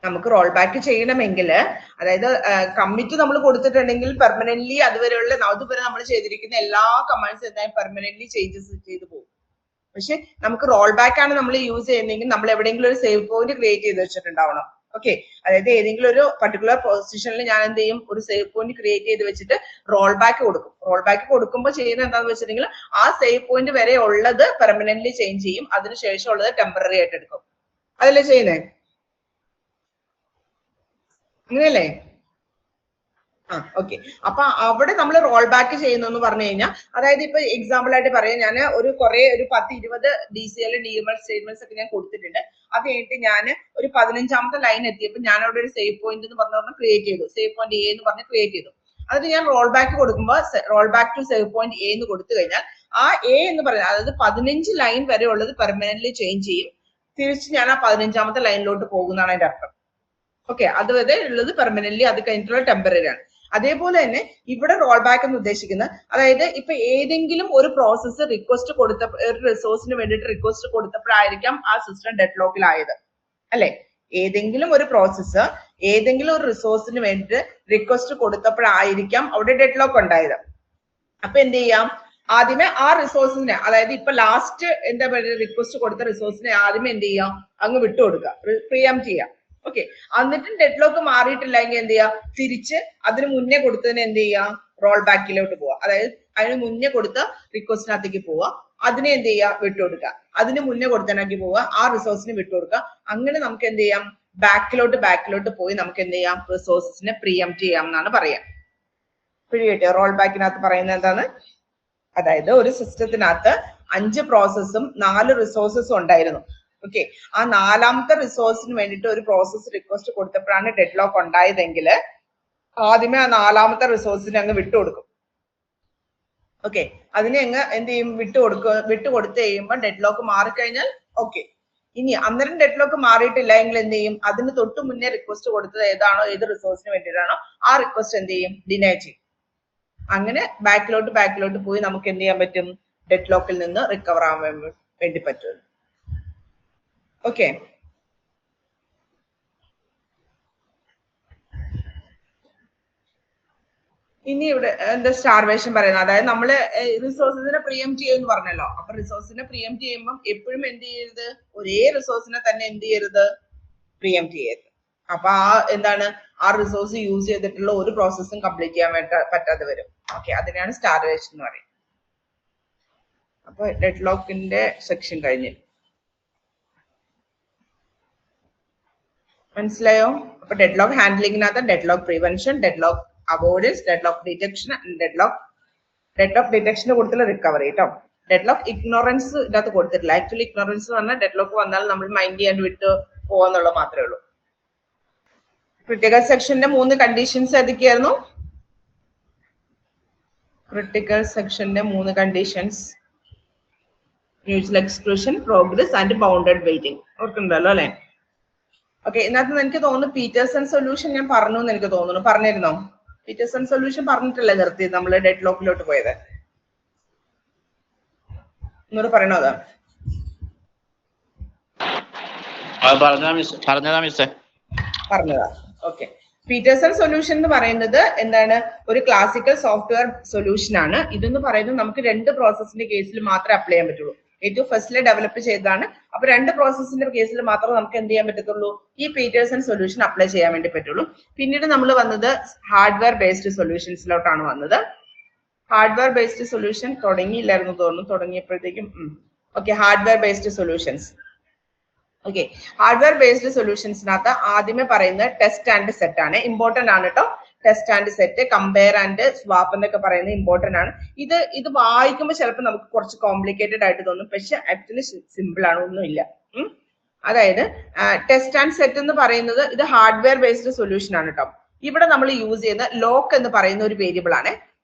നമുക്ക് റോൾ ബാക്ക് ചെയ്യണമെങ്കിൽ, അതായത് കമ്മിറ്റ് നമ്മൾ കൊടുത്തിട്ടുണ്ടെങ്കിൽ പെർമനന്റ്ലി അതുവരെ നമ്മൾ ചെയ്തിരിക്കുന്ന എല്ലാ കമാൻഡ്സ് എന്തായാലും പെർമനന്റ്ലി ചേഞ്ചസ് ചെയ്ത് പോകും. പക്ഷെ നമുക്ക് റോൾ ബാക്ക് ആണ് നമ്മൾ യൂസ് ചെയ്യുന്നതെങ്കിൽ നമ്മൾ എവിടെയെങ്കിലും ഒരു സേവ് പോയിന്റ് ക്രിയേറ്റ് ചെയ്ത് വെച്ചിട്ടുണ്ടാവണം. ഓക്കെ, അതായത് ഏതെങ്കിലും ഒരു പർട്ടിക്കുലർ പൊസിഷനിൽ ഞാൻ എന്ത് ചെയ്യും, ഒരു സേവ് പോയിന്റ് ക്രിയേറ്റ് ചെയ്ത് വെച്ചിട്ട് റോൾ ബാക്ക് കൊടുക്കും. റോൾ ബാക്ക് കൊടുക്കുമ്പോൾ ചെയ്യുന്നത് എന്താണെന്ന് വെച്ചിട്ടുണ്ടെങ്കിൽ ആ സേവ് പോയിന്റ് വരെ ഉള്ളത് പെർമനന്റ്ലി ചേഞ്ച് ചെയ്യും, അതിനുശേഷം ഉള്ളത് ടെമ്പററി ആയിട്ട് എടുക്കും. അതല്ലേ ചെയ്യുന്നേ? അങ്ങനെയല്ലേ? ഓക്കെ, അപ്പൊ അവിടെ നമ്മൾ റോൾ ബാക്ക് ചെയ്യുന്നു പറഞ്ഞു കഴിഞ്ഞാൽ, അതായത് ഇപ്പൊ എക്സാമ്പിൾ ആയിട്ട് പറയാം, ഞാൻ ഒരു 10-20 DCL DML സ്റ്റേറ്റ്മെന്റ്സ് ഒക്കെ ഞാൻ കൊടുത്തിട്ടുണ്ട്. അത് കഴിഞ്ഞിട്ട് ഞാൻ ഒരു 15ാമത്തെ ലൈൻ എത്തിയപ്പോൾ ഞാൻ അവിടെ ഒരു സേവ് പോയിന്റ് എന്ന് പറഞ്ഞ ക്രിയേറ്റ് ചെയ്തു, സേവ് പോയിന്റ് A എന്ന് പറഞ്ഞ് ക്രിയേറ്റ് ചെയ്തു. അതിന് ഞാൻ റോൾ ബാക്ക് കൊടുക്കുമ്പോൾ roll back to save point A എന്ന് കൊടുത്തു കഴിഞ്ഞാൽ ആ A എന്ന് പറയുന്നത്, അതായത് 15 ലൈൻ വരെ ഉള്ളത് പെർമനന്റ്ലി ചേഞ്ച് ചെയ്യും. തിരിച്ച് ഞാൻ ആ 15ാമത്തെ ലൈനിലോട്ട് പോകുന്നതാണ് അതിന്റെ അർത്ഥം. ഓക്കെ, അതുവരെ ഉള്ളത് പെർമനന്റ്ലി, അത് കഴിഞ്ഞിട്ടുള്ള ടെമ്പററി ആണ്. അതേപോലെ തന്നെ ഇവിടെ റോൾ ബാക്ക് എന്ന് ഉദ്ദേശിക്കുന്നത്, അതായത് ഇപ്പൊ ഏതെങ്കിലും ഒരു പ്രോസസ്സ് റിക്വസ്റ്റ് കൊടുത്ത ഒരു റിസോഴ്സിന് വേണ്ടിയിട്ട് റിക്വസ്റ്റ് കൊടുത്തപ്പോഴായിരിക്കാം ആ സിസ്റ്റം ഡെഡ്ലോക്കിലായത്, അല്ലെ? ഏതെങ്കിലും ഒരു പ്രോസസ്സ് ഏതെങ്കിലും ഒരു റിസോഴ്സിന് വേണ്ടിയിട്ട് റിക്വസ്റ്റ് കൊടുത്തപ്പോഴായിരിക്കാം അവിടെ ഡെഡ്ലോക്ക് ഉണ്ടായത്. അപ്പൊ എന്ത് ചെയ്യാം, ആദ്യമേ ആ റിസോഴ്സിനെ, അതായത് ഇപ്പൊ ലാസ്റ്റ് എന്താ പറയുക, റിക്വസ്റ്റ് കൊടുത്ത റിസോഴ്സിനെ ആദ്യമേ എന്ത് ചെയ്യാം, അങ്ങ് വിട്ടുകൊടുക്കുക, പ്രിയംപ്റ്റ് ചെയ്യാം. ഓക്കെ, എന്നിട്ടും ഡെഡ്ലോക്ക് മാറിയിട്ടില്ലെങ്കിൽ എന്ത് ചെയ്യാം, തിരിച്ച് അതിന് മുന്നേ കൊടുത്തതിന് എന്ത് ചെയ്യാം, റോൾ ബാക്കിലോട്ട് പോവാ. അതായത് അതിന് മുന്നേ കൊടുത്ത റിക്വസ്റ്റിനകത്തേക്ക് പോവാ, അതിനെ എന്ത് ചെയ്യുക, വിട്ടുകൊടുക്കുക. അതിന് മുന്നേ കൊടുത്തതിനാക്കി പോവുക, ആ റിസോഴ്സിന് വിട്ടുകൊടുക്കുക. അങ്ങനെ നമുക്ക് എന്ത് ചെയ്യാം, ബാക്കിലോട്ട് പോയി നമുക്ക് എന്ത് ചെയ്യാം, റിസോഴ്സസിനെ പ്രീഎംപ്റ്റ് ചെയ്യാം എന്നാണ് പറയാം. പിടികിട്ടിയോ? റോൾ ബാക്കിനകത്ത് പറയുന്നത് എന്താണ്? അതായത് ഒരു സിസ്റ്റത്തിനകത്ത് 5 പ്രോസസ്സും 4 റിസോഴ്സസും ഉണ്ടായിരുന്നു. ഓക്കെ, ആ 4ാമത്തെ റിസോഴ്സിന് വേണ്ടിയിട്ട് ഒരു പ്രോസസ് റിക്വസ്റ്റ് കൊടുത്തപ്പോഴാണ് ഡെഡ് ലോക്ക് ഉണ്ടായതെങ്കിൽ ആദ്യമേ ആ 4ാമത്തെ റിസോഴ്സിനെ അങ്ങ് വിട്ടുകൊടുക്കും. ഓക്കെ, അതിനെ അങ്ങ് എന്ത് ചെയ്യും, വിട്ടുകൊടുത്ത് കഴിയുമ്പോൾ ഡെഡ് ലോക്ക് മാറിക്കഴിഞ്ഞാൽ ഓക്കെ. ഇനി അന്നേരം ഡെഡ് ലോക്ക് മാറിയിട്ടില്ല എങ്കിൽ എന്ത് ചെയ്യും, അതിന് തൊട്ട് മുന്നേ റിക്വസ്റ്റ് കൊടുത്തത് ഏതാണോ, ഏത് റിസോഴ്സിന് വേണ്ടിയിട്ടാണോ ആ റിക്വസ്റ്റ് എന്ത് ചെയ്യും, ഡിനൈ ചെയ്യും. അങ്ങനെ ബാക്കിലോട്ട് പോയി നമുക്ക് എന്ത് ചെയ്യാൻ പറ്റും, ഡെഡ് ലോക്കിൽ നിന്ന് റിക്കവർ ആവാൻ വേണ്ടി പറ്റും. ഓക്കെ, ഇനി ഇവിടെ എന്താ സ്റ്റാർവേഷൻ പറയുന്നത്, അതായത് നമ്മള് റിസോഴ്സിനെ പ്രീഎംപ്റ്റ് ചെയ്യുമെന്ന് പറഞ്ഞല്ലോ. അപ്പൊ റിസോഴ്സിനെ പ്രീഎംപ്റ്റ് ചെയ്യുമ്പോൾ എപ്പോഴും എന്ത് ചെയ്യരുത്, ഒരേ റിസോഴ്സിനെ തന്നെ എന്ത് ചെയ്യരുത്, പ്രീഎംപ്റ്റ് ചെയ്യരുത്. അപ്പൊ എന്താണ്, ആ റിസോഴ്സ് യൂസ് ചെയ്തിട്ടുള്ള ഒരു പ്രോസസ്സും കംപ്ലീറ്റ് ചെയ്യാൻ പറ്റാതെ വരും. ഓക്കെ, അതിനാണ് സ്റ്റാർവേഷൻ എന്ന് പറയുന്നത്. അപ്പൊ ഡെഡ് ലോക്കിന്റെ സെക്ഷൻ കഴിഞ്ഞു. മനസ്സിലായോ? അപ്പൊ dead lock ഹാൻഡ്ലിങ്ങിനകത്ത് dead lock prevention, dead lock avoidance, dead lock detection, dead lock ഡിറ്റക്ഷന്റെ കൊടുത്തുള്ള recovery കേട്ടോ. ഡെഡ് ലോക്ക് ഇഗ്നോറൻസ് ഇതിനകത്ത് കൊടുത്തിട്ടില്ല. ആക്ച്വലി ഇഗ്നോറൻസ് എന്ന് പറഞ്ഞാൽ ഡെഡ് ലോക്ക് വന്നാൽ നമ്മൾ മൈൻഡ് ചെയ്യാൻ വിട്ട് പോവാന്നുള്ളത് മാത്രമേ ഉള്ളൂ. ക്രിട്ടിക്കൽ സെക്ഷന്റെ 3 കണ്ടീഷൻസ് ഏതൊക്കെയായിരുന്നു? ക്രിട്ടിക്കൽ സെക്ഷന്റെ 3 conditions mutual exclusion, progress and bounded waiting. ഓർക്കുന്നുണ്ടല്ലോ അല്ലെ? ഓക്കെ, ഇതിനകത്ത് എനിക്ക് തോന്നുന്നു പീറ്റേഴ്സൺ സൊല്യൂഷൻ ഞാൻ പറഞ്ഞു എന്ന് എനിക്ക് തോന്നുന്നു. പറഞ്ഞിരുന്നോ? പീറ്റേഴ്സൺ സൊല്യൂഷൻ പറഞ്ഞിട്ടല്ലേ നിർത്തിയത് നമ്മൾ ഡെഡ് ലോക്കിലോട്ട് പോയത്? എന്നോട് പറയണോ? അതാ പറഞ്ഞതാ. ഓക്കെ, പീറ്റേഴ്സൺ സൊല്യൂഷൻ എന്ന് പറയുന്നത് എന്താണ്, ഒരു ക്ലാസിക്കൽ സോഫ്റ്റ്വെയർ സൊല്യൂഷൻ ആണ്. ഇതെന്ന് പറയുന്നത് നമുക്ക് 2 പ്രോസസ്സിന്റെ കേസിൽ മാത്രമേ അപ്ലൈ ചെയ്യാൻ പറ്റുള്ളൂ. ഏറ്റവും ഫസ്റ്റിലെ ഡെവലപ്പ് ചെയ്തതാണ്. അപ്പൊ 2 പ്രോസസ്സിന്റെ കേസിൽ മാത്രമേ നമുക്ക് എന്ത് ചെയ്യാൻ പറ്റത്തുള്ളൂ, ഈ പീറ്റേഴ്സൺ സൊല്യൂഷൻ അപ്ലൈ ചെയ്യാൻ വേണ്ടി പറ്റുള്ളൂ. പിന്നീട് നമ്മൾ വന്നത് ഹാർഡ്വെയർ ബേസ്ഡ് സൊല്യൂഷൻസിലോട്ടാണ് വന്നത്. ഹാർഡ്വെയർ ബേസ്ഡ് സൊല്യൂഷൻ തുടങ്ങിയില്ലായിരുന്നു തോന്നുന്നു, തുടങ്ങിയപ്പോഴത്തേക്കും okay, hardware based solutions. Okay, hardware based സൊല്യൂഷൻസിനകത്ത് ആദ്യമേ പറയുന്നത് ടെസ്റ്റ് ആൻഡ് സെറ്റ് ആണ്. ഇമ്പോർട്ടന്റ് ആണ് കേട്ടോ. Test and set, compare and swap എന്നൊക്കെ പറയുന്നത് ഇമ്പോർട്ടന്റ് ആണ്. ഇത് വായിക്കുമ്പോൾ ചിലപ്പോൾ നമുക്ക് കുറച്ച് കോംപ്ലിക്കേറ്റഡ് ആയിട്ട് തോന്നും, പക്ഷെ ആക്ച്വലി സിമ്പിൾ ആണ്, ഒന്നുമില്ല. അതായത് ടെസ്റ്റ് ആൻഡ് സെറ്റ് എന്ന് പറയുന്നത് ഇത് ഹാർഡ്വെയർ ബേസ്ഡ് സൊല്യൂഷൻ ആണ് കേട്ടോ. ഇവിടെ നമ്മൾ യൂസ് ചെയ്യുന്ന ലോക്ക് എന്ന് പറയുന്ന ഒരു വേരിയബിൾ ആണ്.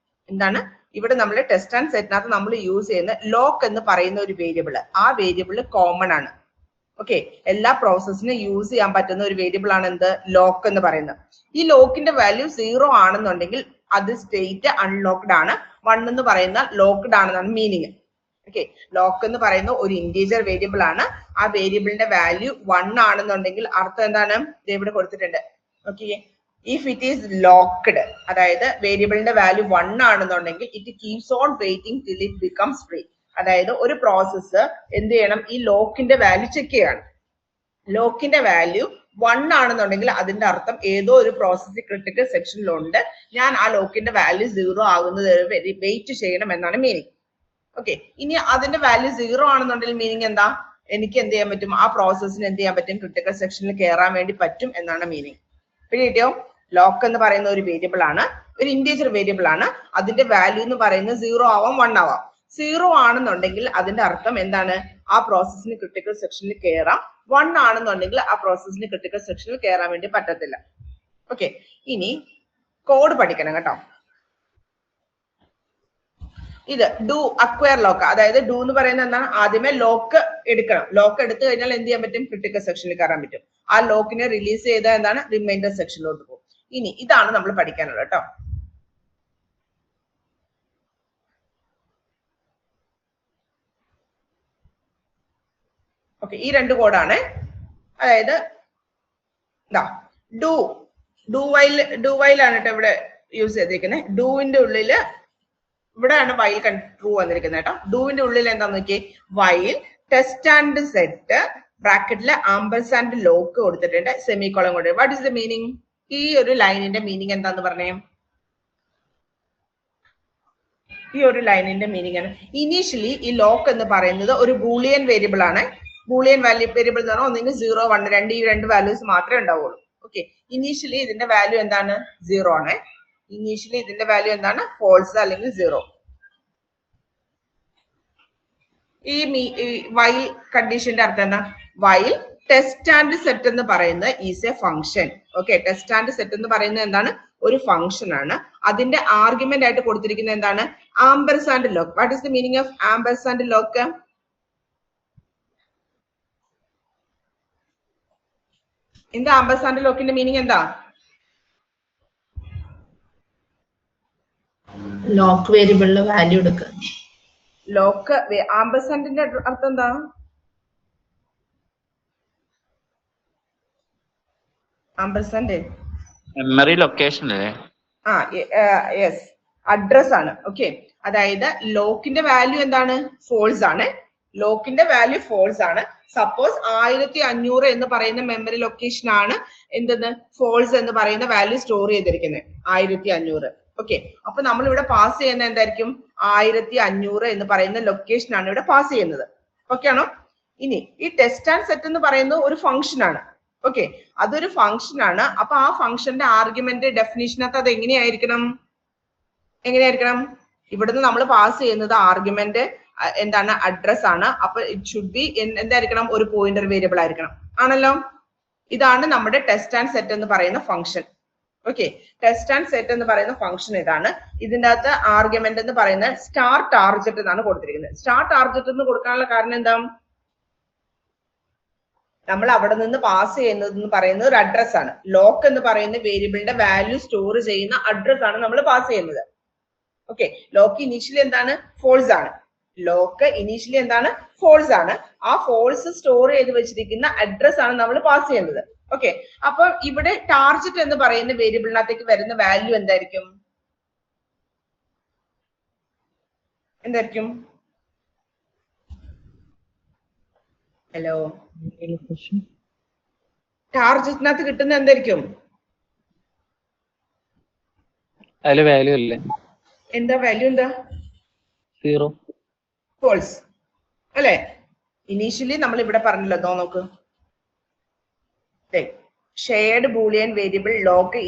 എന്താണ് ഇവിടെ നമ്മൾ ടെസ്റ്റ് ആൻഡ് സെറ്റിനകത്ത് നമ്മൾ യൂസ് ചെയ്യുന്ന ലോക്ക് എന്ന് പറയുന്ന ഒരു വേരിയബിൾ, ആ വേരിയബിൾ കോമൺ ആണ്. ഓക്കെ, എല്ലാ പ്രോസസ്സിനും യൂസ് ചെയ്യാൻ പറ്റുന്ന ഒരു വേരിയബിൾ ആണ് എന്ത്, ലോക്ക് എന്ന് പറയുന്നത്. ഈ ലോക്കിന്റെ വാല്യൂ 0 ആണെന്നുണ്ടെങ്കിൽ അത് സ്റ്റേറ്റ് അൺലോക്ക്ഡ് ആണ്. 1 എന്ന് പറയുന്ന ലോക്ക്ഡ് ആണെന്നാണ് മീനിങ്. ഓക്കെ, ലോക്ക് എന്ന് പറയുന്ന ഒരു ഇന്റീജർ വേരിയബിൾ ആണ്. ആ വേരിയബിളിന്റെ വാല്യൂ 1 ആണെന്നുണ്ടെങ്കിൽ അർത്ഥം എന്താണ്, ഇവിടെ കൊടുത്തിട്ടുണ്ട്. Okay, if it is locked, അതായത് വേരിയബിളിന്റെ വാല്യൂ 1 ആണെന്നുണ്ടെങ്കിൽ it keeps on waiting till it becomes free. അതായത് ഒരു പ്രോസസ്സ് എന്ത് ചെയ്യണം, ഈ ലോക്കിന്റെ വാല്യൂ ചെക്ക് ചെയ്യണം. ലോക്കിന്റെ വാല്യൂ 1 ആണെന്നുണ്ടെങ്കിൽ അതിന്റെ അർത്ഥം ഏതോ ഒരു പ്രോസസ് ക്രിട്ടിക്കൽ സെക്ഷനിലുണ്ട്, ഞാൻ ആ ലോക്കിന്റെ വാല്യൂ 0 ആകുന്നത് വരെ വെയിറ്റ് ചെയ്യണം എന്നാണ് മീനിങ്. ഓക്കെ, ഇനി അതിന്റെ വാല്യൂ 0 ആണെന്നുണ്ടെങ്കിൽ മീനിങ് എന്താ, എനിക്ക് എന്ത് ചെയ്യാൻ പറ്റും, ആ പ്രോസസ്സിന് എന്ത് ചെയ്യാൻ പറ്റും, ക്രിട്ടിക്കൽ സെക്ഷനിൽ കയറാൻ വേണ്ടി പറ്റും എന്നാണ് മീനിങ്. പിന്നീട്ടോ ലോക്ക് എന്ന് പറയുന്ന ഒരു വേരിയബിൾ ആണ്, ഒരു ഇന്റീജർ വേരിയബിൾ ആണ്. അതിന്റെ വാല്യൂ എന്ന് പറയുന്നത് 0 ആവാം 1 ആവാം. 0 ആണെന്നുണ്ടെങ്കിൽ അതിന്റെ അർത്ഥം എന്താണ്, ആ പ്രോസസ്സിന് ക്രിട്ടിക്കൽ സെക്ഷനിൽ കയറാം. 1 ആണെന്നുണ്ടെങ്കിൽ ആ പ്രോസസ്സിന് ക്രിട്ടിക്കൽ സെക്ഷനിൽ കയറാൻ വേണ്ടി പറ്റത്തില്ല. ഓക്കെ, ഇനി കോഡ് പഠിക്കണം കേട്ടോ. ഇത് ഡു അക്വയർ ലോക്ക്, അതായത് ഡു എന്ന് പറയുന്നത് എന്താണ്, ആദ്യമേ ലോക്ക് എടുക്കണം. ലോക്ക് എടുത്തു കഴിഞ്ഞാൽ എന്ത് ചെയ്യാൻ പറ്റും, ക്രിട്ടിക്കൽ സെക്ഷനിൽ കയറാൻ പറ്റും. ആ ലോക്കിനെ റിലീസ് ചെയ്താൽ എന്താണ്, റിമൈൻഡർ സെക്ഷനിലോട്ട് പോകും. ഇനി ഇതാണ് നമ്മൾ പഠിക്കാനുള്ളത് കേട്ടോ. ഓക്കെ, ഈ 2 കോഡാണ്. അതായത് ഡു വൈൽ ആണ് കേട്ടോ ഇവിടെ യൂസ് ചെയ്തിരിക്കുന്നത്. ഡുവിന്റെ ഉള്ളില് ഇവിടെയാണ് വൈൽ ട്രൂ വന്നിരിക്കുന്നത് കേട്ടോ. ഡുവിന്റെ ഉള്ളിൽ എന്താന്ന് നോക്കിയേ, വൈൽ ടെസ്റ്റ് ആൻഡ് സെറ്റ് ബ്രാക്കറ്റില് ആംബർസാൻഡ് ലോക്ക് കൊടുത്തിട്ടുണ്ട്, സെമിക്കോളൻ കൊണ്ട്. വാട്ട് ഇസ് ദ മീനിങ്, ഈ ഒരു ലൈനിന്റെ മീനിങ് എന്താന്ന് പറഞ്ഞേ, ഈ ഒരു ലൈനിന്റെ മീനിങ് ആണ്. ഇനീഷ്യലി ഈ ലോക്ക് എന്ന് പറയുന്നത് ഒരു ബൂളിയൻ വേരിയബിൾ ആണ്. ബൂളിയൻ വാല്യൂ വേരിയബിൾ എന്ന് പറഞ്ഞാൽ ഒന്നെങ്കിൽ 0 1 ഈ രണ്ട് വാല്യൂസ് മാത്രമേ ഉണ്ടാവുള്ളൂ. ഓക്കെ, ഇനീഷ്യലി ഇതിന്റെ വാല്യൂ എന്താണ്? 0 ആണ്. ഇനീഷ്യലി ഇതിന്റെ വാല്യൂ എന്താണ്? ഫോൾസ് അല്ലെങ്കിൽ 0. ഈ വൈൽ കണ്ടീഷന്റെ അർത്ഥം എന്താ? വൈൽ ടെസ്റ്റ് ആൻഡ് സെറ്റ് എന്ന് പറയുന്നത് is A function. Okay, test and set എന്ന് പറയുന്നത് എന്താണ്? ഒരു ഫംഗ്ഷൻ ആണ്. അതിന്റെ ആർഗ്യുമെന്റ് ആയിട്ട് കൊടുത്തിരിക്കുന്നത് എന്താണ്? Ampersand lock. What is the meaning of ampersand lock? എന്താ ആംപർസാൻഡ് ലോക്കിന്റെ മീനിങ് എന്താ? ലോക്ക് വേരിയബിളിലെ വാല്യൂ എടുക്കുക. ലോക്ക് ആംപർസാൻഡിന്റെ അർത്ഥം എന്താ? ആംപർസാൻഡ് മെമ്മറി ലൊക്കേഷൻ അല്ലേ? യെസ്, അഡ്രസ് ആണ്. ഓക്കെ, അതായത് ലോക്കിന്റെ വാല്യൂ എന്താണ്? ഫോൾസ് ആണ്. ലോക്കിന്റെ വാല്യൂ ഫോൾസ് ആണ്. സപ്പോസ് 1500 എന്ന് പറയുന്ന മെമ്മറി ലൊക്കേഷൻ ആണ് എന്തെന്ന്? ഫോൾസ് എന്ന് പറയുന്ന വാല്യൂ സ്റ്റോർ ചെയ്തിരിക്കുന്നത് 1500. ഓക്കെ, അപ്പൊ നമ്മൾ ഇവിടെ പാസ് ചെയ്യുന്ന എന്തായിരിക്കും? 1500 എന്ന് പറയുന്ന ലൊക്കേഷൻ ആണ് ഇവിടെ പാസ് ചെയ്യുന്നത്. ഓക്കെ ആണോ? ഇനി ഈ ടെസ്റ്റ് ആൻഡ് സെറ്റ് എന്ന് പറയുന്നത് ഒരു ഫംഗ്ഷൻ ആണ്. ഓക്കെ, അതൊരു ഫംഗ്ഷൻ ആണ്. അപ്പൊ ആ ഫംഗ്ഷന്റെ ആർഗ്യുമെന്റ് ഡെഫിനിഷനകത്ത് അത് എങ്ങനെയായിരിക്കണം? ഇവിടുന്ന് നമ്മൾ പാസ് ചെയ്യുന്നത് ആർഗ്യുമെന്റ് എന്താണ്? അഡ്രസ് ആണ്. അപ്പൊ ഇറ്റ് ഷുഡ് ബി എന്തായിരിക്കണം? ഒരു പോയിന്റർ വേരിയബിൾ ആയിരിക്കണം. ആണല്ലോ? ഇതാണ് നമ്മുടെ ടെസ്റ്റ് ആൻഡ് സെറ്റ് എന്ന് പറയുന്ന function. Okay, test and set എന്ന് പറയുന്ന ഫംഗ്ഷൻ ഇതാണ്. ഇതിന്റെ അകത്ത് ആർഗ്യുമെന്റ് എന്ന് പറയുന്നത് സ്റ്റാർ ടാർജറ്റ് എന്നാണ് കൊടുത്തിരിക്കുന്നത്. സ്റ്റാർ ടാർജറ്റ് എന്ന് കൊടുക്കാനുള്ള കാരണം എന്താ? നമ്മൾ അവിടെ നിന്ന് പാസ് ചെയ്യുന്നത് എന്ന് പറയുന്നത് ഒരു അഡ്രസ് ആണ്. ലോക്ക് എന്ന് പറയുന്ന വേരിയബിളിന്റെ വാല്യൂ സ്റ്റോർ ചെയ്യുന്ന അഡ്രസ് ആണ് നമ്മൾ പാസ് ചെയ്യുന്നത്. ഓക്കെ, ലോക്ക് ഇനീഷ്യലി എന്താണ്? ഫോൾസ് ആണ്. ലോക്ക് ഇനീഷ്യലി എന്താണ്? ഫോൾസ് ആണ്. ആ ഫോൾസ് സ്റ്റോർ ചെയ്ത് വെച്ചിരിക്കുന്ന അഡ്രസ് ആണ് നമ്മൾ പാസ് ചെയ്യുന്നത്. ഓക്കെ, അപ്പൊ ഇവിടെ ടാർജറ്റ് എന്ന് പറയുന്ന വേരിയബിളിനകത്തേക്ക് വരുന്ന വാല്യൂ എന്തായിരിക്കും? ഹലോ, ടാർജറ്റിനകത്ത് കിട്ടുന്ന എന്തായിരിക്കും? അതില് വാല്യൂ അല്ലേ? എന്താ വാല്യൂ? എന്താ? 0. ഫോൾസ് അല്ലെ? ഇനീഷ്യലി നമ്മൾ ഇവിടെ പറഞ്ഞല്ലോ, നോക്ക്, shared Boolean variable lock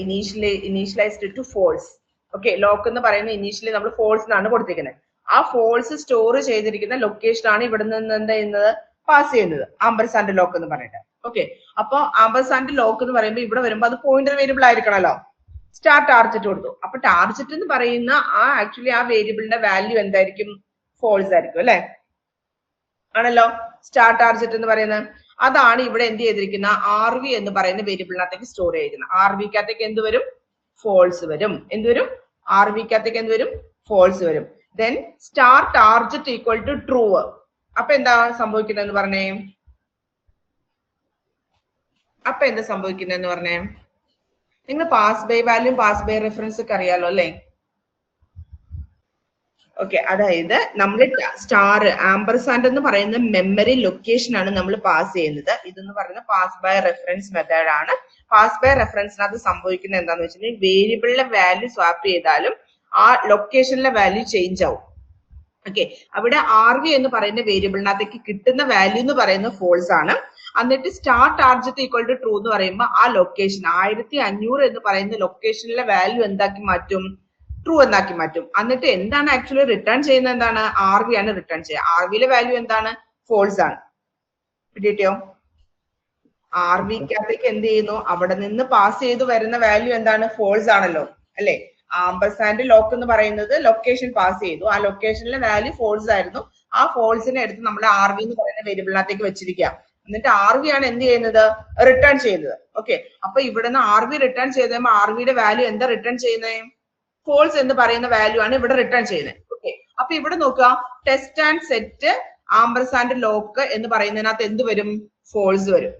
initialised to false. Okay, lock എന്ന് പറയുന്നത് ഇനീഷ്യലി നമ്മൾ ഫോൾസ് എന്നാണ് കൊടുത്തിരിക്കുന്നത്. ആ ഫോൾസ് സ്റ്റോർ ചെയ്തിരിക്കുന്ന ലൊക്കേഷൻ ആണ് ഇവിടെ നിന്ന് എന്താ ചെയ്യുന്നത്? പാസ് ചെയ്യുന്നത്. ആംപർസാൻഡ് ലോക്ക് എന്ന് പറഞ്ഞിട്ട്. ഓക്കെ, അപ്പൊ ആംപർസാൻഡ് ലോക്ക് എന്ന് പറയുമ്പോൾ ഇവിടെ വരുമ്പോൾ അത് പോയിന്റർ വേരിയബിൾ ആയിരിക്കണല്ലോ. സ്റ്റാർ ടാർജറ്റ് കൊടുത്തു. അപ്പൊ ടാർജറ്റ് എന്ന് പറയുന്ന ആക്ച്വലി ആ വേരിയബിളിന്റെ വാല്യൂ എന്തായിരിക്കും? ഫോൾസ് ആയിരിക്കും അല്ലെ? ആണല്ലോ, സ്റ്റാർ ടാർജറ്റ് എന്ന് പറയുന്നത്. അതാണ് ഇവിടെ എന്ത് ചെയ്തിരിക്കുന്ന? RV എന്ന് പറയുന്ന വേരിയബിളിനകത്തേക്ക് സ്റ്റോർ ചെയ്തിരിക്കുന്നത്. RVക്കകത്തേക്ക് എന്ത് വരും? ഫോൾസ് വരും. എന്ത് വരും? RVക്കകത്തേക്ക് എന്ത് വരും? ഫോൾസ് വരും. Then star target equal to true. അപ്പൊ എന്താ സംഭവിക്കുന്നതെന്ന് പറഞ്ഞേ? നിങ്ങൾ pass by value pass by reference ഒക്കെ അറിയാലോ അല്ലെ? ഓക്കെ, അതായത് നമ്മൾ സ്റ്റാർ ആംപർസാൻഡ് എന്ന് പറയുന്ന മെമ്മറി ലൊക്കേഷൻ ആണ് നമ്മൾ പാസ് ചെയ്യുന്നത്. ഇതെന്ന് പറയുന്ന പാസ് ബൈ റെഫറൻസ് മെത്തേഡ് ആണ്. പാസ് ബൈ റെഫറൻസിനകത്ത് സംഭവിക്കുന്നത് എന്താണെന്ന് വെച്ചിട്ടുണ്ടെങ്കിൽ വേരിയബിളിലെ വാല്യൂ സ്വാപ്പ് ചെയ്താലും ആ ലൊക്കേഷനിലെ വാല്യൂ ചേഞ്ച് ആവും. ഓക്കെ, അവിടെ RV എന്ന് പറയുന്ന വേരിയബിളിനകത്തേക്ക് കിട്ടുന്ന വാല്യൂ എന്ന് പറയുന്നത് ഫോൾസ് ആണ്. എന്നിട്ട് star target equal to true എന്ന് പറയുമ്പോൾ ആ ലൊക്കേഷൻ 1500 എന്ന് പറയുന്ന ലൊക്കേഷനിലെ വാല്യൂ എന്താക്കി മാറ്റും? ട്രൂ എന്നാക്കി മാറ്റും. എന്നിട്ട് എന്താണ് ആക്ച്വലി റിട്ടേൺ ചെയ്യുന്നത്? എന്താണ്? RV ആണ് റിട്ടേൺ ചെയ്യുക. RVയിലെ വാല്യൂ എന്താണ്? ഫോൾസ് ആണ്. പിടിയോ? RVക്കകത്തേക്ക് എന്ത് ചെയ്യുന്നു? അവിടെ നിന്ന് പാസ് ചെയ്ത് വരുന്ന വാല്യൂ എന്താണ്? ഫോൾസ് ആണല്ലോ അല്ലെ? ആംപർസാൻഡ് ലോക്ക് എന്ന് പറയുന്നത് ലൊക്കേഷൻ പാസ് ചെയ്തു. ആ ലൊക്കേഷനിലെ വാല്യൂ ഫോൾസ് ആയിരുന്നു. ആ ഫോൾസിനെ എടുത്ത് നമ്മൾ RV എന്ന് പറയുന്ന വേരിയബിളിനകത്തേക്ക് വെച്ചിരിക്കുക. എന്നിട്ട് RV ആണ് എന്ത് ചെയ്യുന്നത്? റിട്ടേൺ ചെയ്യുന്നത്. ഓക്കെ, അപ്പൊ ഇവിടെ നിന്ന് RV റിട്ടേൺ ചെയ്ത് കഴിയുമ്പോൾ RVയുടെ വാല്യൂ എന്താ റിട്ടേൺ ചെയ്യുന്നത്? ഫോൾസ് എന്ന് പറയുന്ന വാല്യൂ ആണ് ഇവിടെ റിട്ടേൺ ചെയ്യുന്നത്. ഓക്കെ, അപ്പൊ ഇവിടെ നോക്കുക, test and set ampersand lock എന്ന് പറയുന്നതിനകത്ത് എന്ത് വരും? ഫോൾസ് വരും.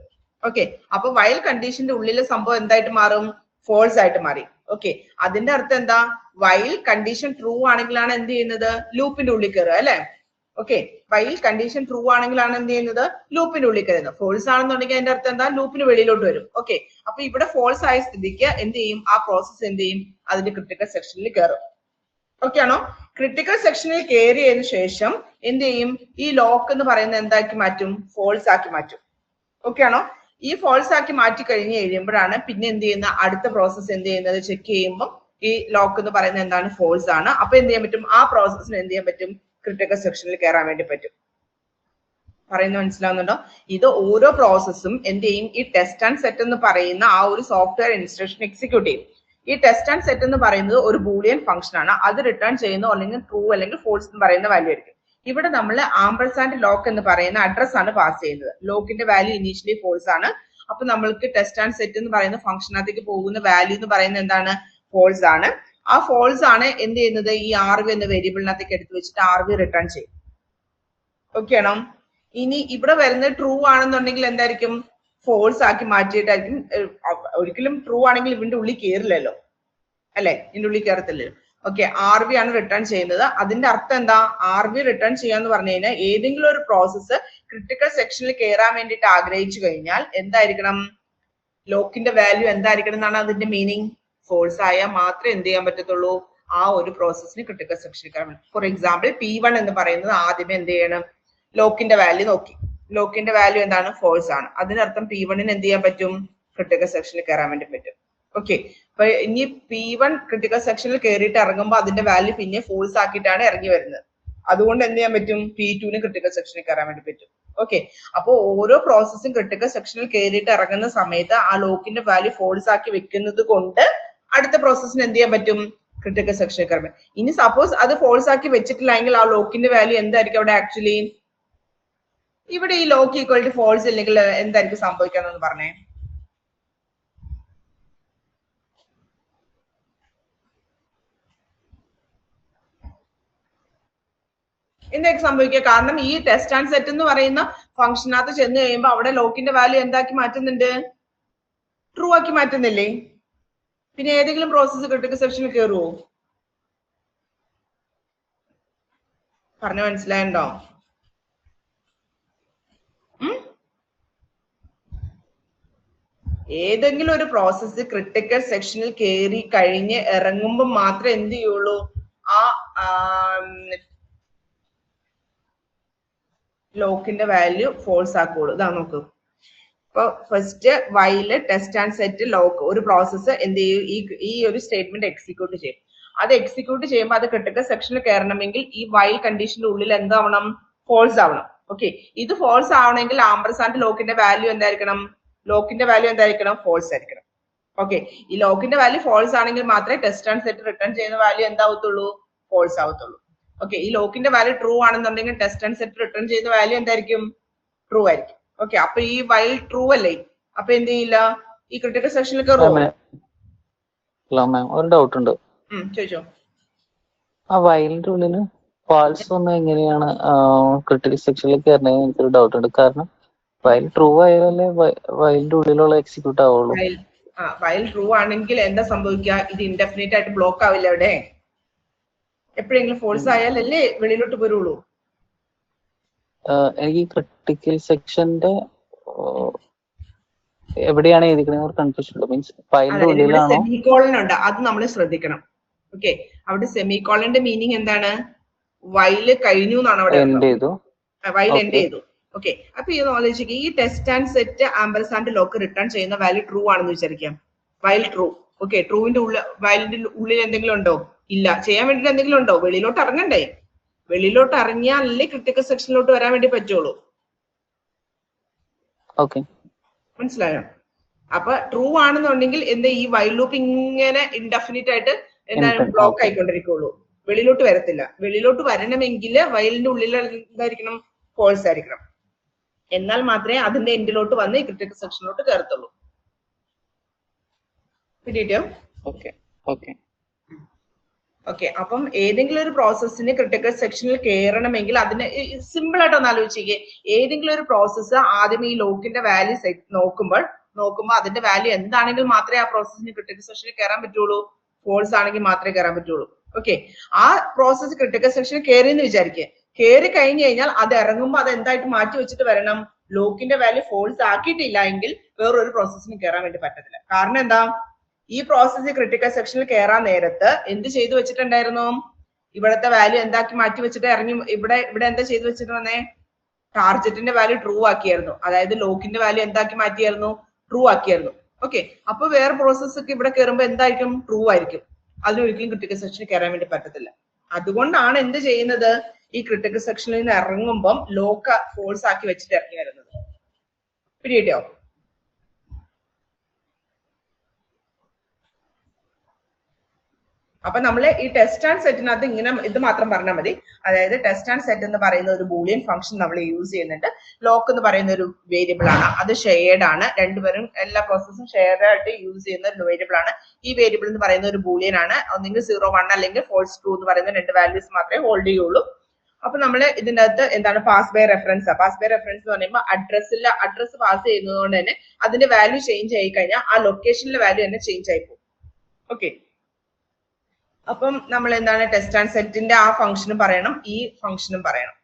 ഓക്കെ, അപ്പൊ വൈൽ കണ്ടീഷന്റെ ഉള്ളിലെ സംഭവം എന്തായിട്ട് മാറും? ഫോൾസ് ആയിട്ട് മാറി. ഓക്കെ, അതിന്റെ അർത്ഥം എന്താ? വൈൽ കണ്ടീഷൻ ട്രൂ ആണെങ്കിലാണ് എന്ത് ചെയ്യുന്നത്? ലൂപ്പിന്റെ ഉള്ളിൽ കയറുക അല്ലെ? ഓക്കെ, വൈൽ കണ്ടീഷൻ ട്രൂ ആണെങ്കിലാണ് എന്ത് ചെയ്യുന്നത്? ലൂപ്പിന്റെ ഉള്ളിൽ കയറുന്നത്. ഫോൾസ് ആണെന്നുണ്ടെങ്കിൽ അതിന്റെ അർത്ഥം എന്താ? ലൂപ്പിന് വെളിയിലോട്ട് വരും. ഓക്കെ, അപ്പൊ ഇവിടെ ഫോൾസ് ആയ സ്ഥിതിക്ക് എന്ത് ചെയ്യും? ആ പ്രോസസ് എന്ത് ചെയ്യും? അതിന്റെ ക്രിട്ടിക്കൽ സെക്ഷനിൽ കയറും. ഓക്കെ ആണോ? ക്രിട്ടിക്കൽ സെക്ഷനിൽ കയറിയതിനു ശേഷം എന്ത് ചെയ്യും? ഈ ലോക്ക് എന്ന് പറയുന്നത് എന്താക്കി മാറ്റും? ഫോൾസ് ആക്കി മാറ്റും. ഓക്കെ ആണോ? ഈ ഫോൾസ് ആക്കി മാറ്റി കഴിഞ്ഞ് കഴിയുമ്പോഴാണ് പിന്നെ എന്ത് ചെയ്യുന്ന അടുത്ത പ്രോസസ്സ് എന്ത് ചെയ്യുന്നത്? ചെക്ക് ചെയ്യുമ്പോൾ ഈ ലോക്ക് എന്ന് പറയുന്നത് എന്താണ്? ഫോൾസ് ആണ്. അപ്പൊ എന്ത് ചെയ്യാൻ പറ്റും? ആ പ്രോസസ്സിന് എന്ത് ചെയ്യാൻ പറ്റും? ക്രിട്ടിക്കൽ സെക്ഷനിൽ കയറാൻ വേണ്ടി പറ്റും. പറയുന്നത് മനസ്സിലാവുന്നുണ്ടോ? ഇത് ഓരോ പ്രോസസ്സും എന്ത് ചെയ്യും? ഈ ടെസ്റ്റ് ആൻഡ് സെറ്റ് എന്ന് പറയുന്ന ആ ഒരു സോഫ്റ്റ്വെയർ ഇൻസ്ട്രക്ഷൻ എക്സിക്യൂട്ട് ചെയ്യും. ഈ ടെസ്റ്റ് ആൻഡ് സെറ്റ് എന്ന് പറയുന്നത് ഒരു ബൂളിയൻ ഫംഗ്ഷൻ ആണ്. അത് റിട്ടേൺ ചെയ്യുന്ന അല്ലെങ്കിൽ ട്രൂ അല്ലെങ്കിൽ ഫോൾസ് എന്ന് പറയുന്ന വാല്യൂ ആയിരിക്കും. ഇവിടെ നമ്മൾ ആംപർസാൻഡ് ലോക്ക് എന്ന് പറയുന്ന അഡ്രസ് ആണ് പാസ് ചെയ്യുന്നത്. ലോക്കിന്റെ വാല്യൂ ഇനീഷ്യലി ഫോൾസ് ആണ്. അപ്പൊ നമ്മൾക്ക് ടെസ്റ്റ് ആൻഡ് സെറ്റ് എന്ന് പറയുന്ന ഫംഗ്ഷനകത്തേക്ക് പോകുന്ന വാല്യൂ എന്ന് പറയുന്നത് എന്താണ്? ഫോൾസ് ആണ്. ആ ഫോൾസ് ആണ് എന്ത് ചെയ്യുന്നത്? ഈ RV എന്ന വേരിയബിളിനകത്തേക്ക് എടുത്തു വെച്ചിട്ട് RV റിട്ടേൺ ചെയ്യും. ഓക്കെ ആണോ? ഇനി ഇവിടെ വരുന്നത് ട്രൂ ആണെന്നുണ്ടെങ്കിൽ എന്തായിരിക്കും? ഫോൾസ് ആക്കി മാറ്റിയിട്ടായിരിക്കും. ഒരിക്കലും ട്രൂ ആണെങ്കിൽ ഇവന്റെ ഉള്ളിൽ കയറില്ലല്ലോ, അല്ലെ? ഇതിന്റെ ഉള്ളിൽ കയറത്തില്ലല്ലോ. ഓക്കെ, RV ആണ് റിട്ടേൺ ചെയ്യുന്നത്. അതിന്റെ അർത്ഥം എന്താ? RV റിട്ടേൺ ചെയ്യാന്ന് പറഞ്ഞു കഴിഞ്ഞാൽ ഏതെങ്കിലും ഒരു പ്രോസസ്സ് ക്രിട്ടിക്കൽ സെക്ഷനിൽ കയറാൻ വേണ്ടിയിട്ട് ആഗ്രഹിച്ചു കഴിഞ്ഞാൽ എന്തായിരിക്കണം? ലോക്കിന്റെ വാല്യൂ എന്തായിരിക്കണം എന്നാണ് അതിന്റെ മീനിങ്. ഫോൾസ് ആയാൽ മാത്രമേ എന്ത് ചെയ്യാൻ പറ്റത്തുള്ളൂ? ആ ഒരു പ്രോസസ്സിന് ക്രിട്ടിക്കൽ സെക്ഷനിൽ കയറാൻ പറ്റും. ഫോർ എക്സാമ്പിൾ P1 എന്ന് പറയുന്നത് ആദ്യമേ എന്ത് ചെയ്യണം? ലോക്കിന്റെ വാല്യൂ നോക്കി. ലോക്കിന്റെ വാല്യൂ എന്താണ്? ഫോൾസ് ആണ്. അതിനർത്ഥം P1ന് എന്ത് ചെയ്യാൻ പറ്റും? ക്രിട്ടിക്കൽ സെക്ഷനിൽ കയറാൻ വേണ്ടി പറ്റും. ഓക്കെ, അപ്പൊ ഇനി P1 ക്രിട്ടിക്കൽ സെക്ഷനിൽ കയറിയിട്ട് ഇറങ്ങുമ്പോൾ അതിന്റെ വാല്യൂ പിന്നെ ഫോൾസ് ആക്കിയിട്ടാണ് ഇറങ്ങി വരുന്നത്. അതുകൊണ്ട് എന്ത് ചെയ്യാൻ പറ്റും? P2ന് ക്രിട്ടിക്കൽ സെക്ഷനിൽ കയറാൻ വേണ്ടി പറ്റും. ഓക്കെ, അപ്പൊ ഓരോ പ്രോസസ്സും ക്രിട്ടിക്കൽ സെക്ഷനിൽ കയറിയിട്ട് ഇറങ്ങുന്ന സമയത്ത് ആ ലോക്കിന്റെ വാല്യൂ ഫോൾസ് ആക്കി വെക്കുന്നത് കൊണ്ട് അടുത്ത പ്രോസസ്സിന് എന്ത് ചെയ്യാൻ പറ്റും? ക്രിട്ടിക്കൽ സെക്ഷനിൽ കയറാൻ പറ്റും. ഇനി സപ്പോസ് അത് ഫോൾസ് ആക്കി വെച്ചിട്ടില്ലെങ്കിൽ ആ ലോക്കിന്റെ വാല്യൂ എന്തായിരിക്കും അവിടെ? ആക്ച്വലി ഇവിടെ ഈ ലോക്ക് ഈക്വൽ ടു ഫോൾസ് ഇല്ലെങ്കിൽ എന്തായിരിക്കും സംഭവിക്കാന്ന് പറഞ്ഞേ? എന്തായിരിക്കും സംഭവിക്കുക? കാരണം ഈ ടെസ്റ്റ് ആൻഡ് സെറ്റ് എന്ന് പറയുന്ന ഫംഗ്ഷനകത്ത് ചെന്ന് കഴിയുമ്പോൾ അവിടെ ലോക്കിന്റെ വാല്യൂ എന്താക്കി മാറ്റുന്നുണ്ട്? ട്രൂ ആക്കി മാറ്റുന്നില്ലേ? പിന്നെ ഏതെങ്കിലും പ്രോസസ്സ് ക്രിട്ടിക്കൽ സെക്ഷനിൽ കയറുമോ? പറഞ്ഞ മനസ്സിലായണ്ടോ? ഏതെങ്കിലും ഒരു പ്രോസസ്സ് ക്രിട്ടിക്കൽ സെക്ഷനിൽ കയറി കഴിഞ്ഞ് ഇറങ്ങുമ്പോൾ മാത്രമേ എന്ത് ചെയ്യുള്ളൂ? ആ ലോക്കിന്റെ വാല്യൂ ഫോൾസ് ആക്കുള്ളൂ. ഇതാ നോക്കൂ. ഇപ്പൊ first while test and set lock ഒരു പ്രോസസ്സ് എന്ത് ചെയ്യും? ഈ ഒരു സ്റ്റേറ്റ്മെന്റ് എക്സിക്യൂട്ട് ചെയ്യും. അത് എക്സിക്യൂട്ട് ചെയ്യുമ്പോൾ അത് ക്രിട്ടിക്കൽ സെക്ഷനിൽ കയറണമെങ്കിൽ ഈ വൈൽ കണ്ടീഷന്റെ ഉള്ളിൽ എന്താവണം? ഫോൾസ് ആവണം. ഓക്കെ, ഇത് ഫോൾസ് ആവണമെങ്കിൽ ആംപർസാൻഡ് ലോക്കിന്റെ വാല്യൂ എന്തായിരിക്കണം? ലോക്കിന്റെ വാല്യൂ എന്തായിരിക്കണം? ഫോൾസ് ആയിരിക്കണം. ഓക്കെ, ഈ ലോക്കിന്റെ വാല്യൂ ഫോൾസ് ആണെങ്കിൽ മാത്രമേ ടെസ്റ്റ് ആൻഡ് സെറ്റ് റിട്ടേൺ ചെയ്യുന്ന വാല്യൂ എന്താവത്തുള്ളൂ? ഫോൾസ് ആവത്തുള്ളൂ. ഓക്കെ, ഈ ലോക്കിന്റെ വാല്യൂ ട്രൂ ആണെന്നുണ്ടെങ്കിൽ ടെസ്റ്റ് ആൻഡ് സെറ്റ് റിട്ടേൺ ചെയ്യുന്ന വാല്യൂ എന്തായിരിക്കും? ട്രൂ ആയിരിക്കും. ഓക്കെ, അപ്പൊ ഈ വൈൽ ട്രൂ അല്ലേ? അപ്പൊ എന്ത് ചെയ്യില്ല? ഈ ക്രിട്ടിക്കൽ സെക്ഷനിൽ കയറുമോ? ഒരു ഡൗട്ട് ഉണ്ട്. ചോദിച്ചോ. ആ വയലിന്റെ ഉള്ളില് ഫാൾസ് വന്നാൽ എങ്ങനെയാണ് ക്രിട്ടിക്കൽ സെക്ഷനിൽ കയറണത്? എനിക്കൊരു ഡൗട്ട് ഉണ്ട്. കാരണം വയൽ ട്രൂ ആയാലേ വയലിന്റെ ഉള്ളിലുള്ള എക്സിക്യൂട്ട് ആവുള്ളൂ. വയൽ ട്രൂ ആണെങ്കിൽ എന്താ സംഭവിക്കുക? ഇത് ഇൻഡെഫിനിറ്റ് ആയിട്ട് ബ്ലോക്ക് ആവില്ല. അവിടെ എപ്പോഴെങ്കിലും ഫോൾസ് ആയാലല്ലേ വെളിയിലോട്ട് വരുള്ളൂ. എനിക്ക് ക്രിട്ടിക്കൽ സെക്ഷന്റെ എവിടെയാണ് എഴുതിക്കുന്നത് കൺഫ്യൂഷൻ ഉണ്ട്. മീൻസ് ഫയലിന്റെ ഉള്ളിലാണോ? സെമികോളൻ ഉണ്ട്, അത് നമ്മൾ ശ്രദ്ധിക്കണം. ഓക്കെ, അവിടെ സെമികോളന്റെ മീനിങ് എന്താണ്? വൈല് കഴിഞ്ഞു എന്നാണ് അവിടെ. വൈൽ എൻഡ് ചെയ്തു. ഓക്കെ, അപ്പൊ ഇത് ആലോചിക്കുക. ഈ test and set ampersand lock return ചെയ്യുന്ന വാല്യൂ ട്രൂ ആണെന്ന് വിചാരിക്കാം. While true. ഓക്കെ, ട്രൂവിന്റെ വയലിന്റെ ഉള്ളിൽ എന്തെങ്കിലും ഉണ്ടോ? ഇല്ല. ചെയ്യാൻ വേണ്ടിട്ട് എന്തെങ്കിലും ഉണ്ടോ? വെളിയിലോട്ട് ഇറങ്ങണ്ടേ? വെളിയിലോട്ട് ഇറങ്ങിയാലല്ലേ ക്രിട്ടിക്കൽ സെക്ഷനിലോട്ട് വരാൻ വേണ്ടി പറ്റുള്ളൂ. മനസ്സിലായോ? അപ്പൊ ട്രൂ ആണെന്നുണ്ടെങ്കിൽ എന്താ ഈ വൈൽ ലൂപ്പ് ഇങ്ങനെ ഇൻഡെഫിനിറ്റ് ആയിട്ട് എന്താണ് ബ്ലോക്ക് ആയിക്കൊണ്ടിരിക്കുള്ളൂ, വെളിയിലോട്ട് വരത്തില്ല. വെളിയിലോട്ട് വരണമെങ്കിൽ വയലിന്റെ ഉള്ളിൽ എന്തായിരിക്കണം? ഫോൾസ് ആയിരിക്കണം. എന്നാൽ മാത്രമേ അതിന്റെ എൻഡിലോട്ട് വന്ന് ഈ ക്രിട്ടിക്കൽ സെക്ഷനിലോട്ട് കയറത്തുള്ളൂ. കിട്ടിയോ? ഓക്കെ, അപ്പം ഏതെങ്കിലും ഒരു പ്രോസസ്സിന് ക്രിട്ടിക്കൽ സെക്ഷനിൽ കയറണമെങ്കിൽ അതിന് സിമ്പിൾ ആയിട്ട് ഒന്ന് ആലോചിക്കുക. ഏതെങ്കിലും ഒരു പ്രോസസ്സ് ആദ്യം ഈ ലോക്കിന്റെ വാല്യൂ നോക്കുമ്പോൾ അതിന്റെ വാല്യൂ എന്താണെങ്കിൽ മാത്രമേ ആ പ്രോസസ്സിന് ക്രിട്ടിക്കൽ സെക്ഷനിൽ കയറാൻ പറ്റുള്ളൂ. ഫോൾസ് ആണെങ്കിൽ മാത്രമേ കയറാൻ പറ്റുള്ളൂ. ഓക്കെ, ആ പ്രോസസ്സ് ക്രിട്ടിക്കൽ സെക്ഷനിൽ കയറിയെന്ന് വിചാരിക്കുക. കയറി കഴിഞ്ഞു കഴിഞ്ഞാൽ അത് ഇറങ്ങുമ്പോൾ അത് എന്തായിട്ട് മാറ്റി വെച്ചിട്ട് വരണം? ലോക്കിന്റെ വാല്യൂ ഫോൾസ് ആക്കിയിട്ടില്ല എങ്കിൽ വേറൊരു പ്രോസസ്സിന് കയറാൻ വേണ്ടി പറ്റത്തില്ല. കാരണം എന്താ? ഈ പ്രോസസ്സ് ക്രിട്ടിക്കൽ സെക്ഷനിൽ കയറാൻ നേരത്ത് എന്ത് ചെയ്തു വെച്ചിട്ടുണ്ടായിരുന്നു? ഇവിടത്തെ വാല്യൂ എന്താക്കി മാറ്റി വെച്ചിട്ട് ഇറങ്ങി ഇവിടെ എന്താ ചെയ്ത് വെച്ചിട്ട് വന്നേ, ടാർജറ്റിന്റെ വാല്യൂ ട്രൂ ആക്കിയായിരുന്നു. അതായത് ലോക്കിന്റെ വാല്യൂ എന്താക്കി മാറ്റിയായിരുന്നു, ട്രൂ ആക്കിയായിരുന്നു. ഓക്കെ, അപ്പൊ വേറെ പ്രോസസ് ഒക്കെ ഇവിടെ കയറുമ്പോൾ എന്തായിരിക്കും, ട്രൂ ആയിരിക്കും. അതിനൊരിക്കലും ക്രിട്ടിക്കൽ സെക്ഷനിൽ കയറാൻ വേണ്ടി പറ്റത്തില്ല. അതുകൊണ്ടാണ് എന്ത് ചെയ്യുന്നത്, ഈ ക്രിട്ടിക്കൽ സെക്ഷനിൽ നിന്ന് ഇറങ്ങുമ്പം ലോക്ക് ഫോൾസ് ആക്കി വെച്ചിട്ട് ഇറങ്ങി വരുന്നത്. പിടിയോ? അപ്പൊ നമ്മള് ഈ ടെസ്റ്റ് ആൻഡ് സെറ്റിനകത്ത് ഇങ്ങനെ ഇത് മാത്രം പറഞ്ഞാൽ മതി. അതായത് ടെസ്റ്റ് ആൻഡ് സെറ്റ് എന്ന് പറയുന്ന ഒരു ബൂളിയൻ ഫംഗ്ഷൻ നമ്മൾ യൂസ് ചെയ്യുന്നുണ്ട്. ലോക്ക് എന്ന് പറയുന്ന ഒരു വേരിയബിൾ ആണ്, അത് ഷെയർഡ് ആണ്. രണ്ടുപേരും എല്ലാ പ്രോസസ്സും ഷെയർഡ് ആയിട്ട് യൂസ് ചെയ്യുന്ന ഒരു വേരിയബിൾ ആണ്. ഈ വേരിയബിൾ എന്ന് പറയുന്ന ഒരു ബൂളിയൻ ആണ്. ഒന്നെങ്കിൽ 0, 1 അല്ലെങ്കിൽ ഫോൾസ് ട്രൂ എന്ന് പറയുന്ന രണ്ട് വാല്യൂസ് മാത്രമേ ഹോൾഡ് ചെയ്യുള്ളൂ. അപ്പൊ നമ്മള് ഇതിന്റെ അകത്ത് എന്താണ് pass by reference. Pass by reference എന്ന് പറയുമ്പോൾ അഡ്രസ് പാസ് ചെയ്യുന്നതുകൊണ്ട് തന്നെ അതിന്റെ വാല്യൂ ചേഞ്ച് ആയി കഴിഞ്ഞാൽ ആ ലൊക്കേഷനിലെ വാല്യൂ തന്നെ ചേഞ്ച് ആയി പോകും. ഓക്കെ, അപ്പം നമ്മൾ എന്താണ് ടെസ്റ്റ് ആൻഡ് സെറ്റിന്റെ ആ ഫംഗ്ഷനും പറയണം, ഈ ഫംഗ്ഷനും പറയണം,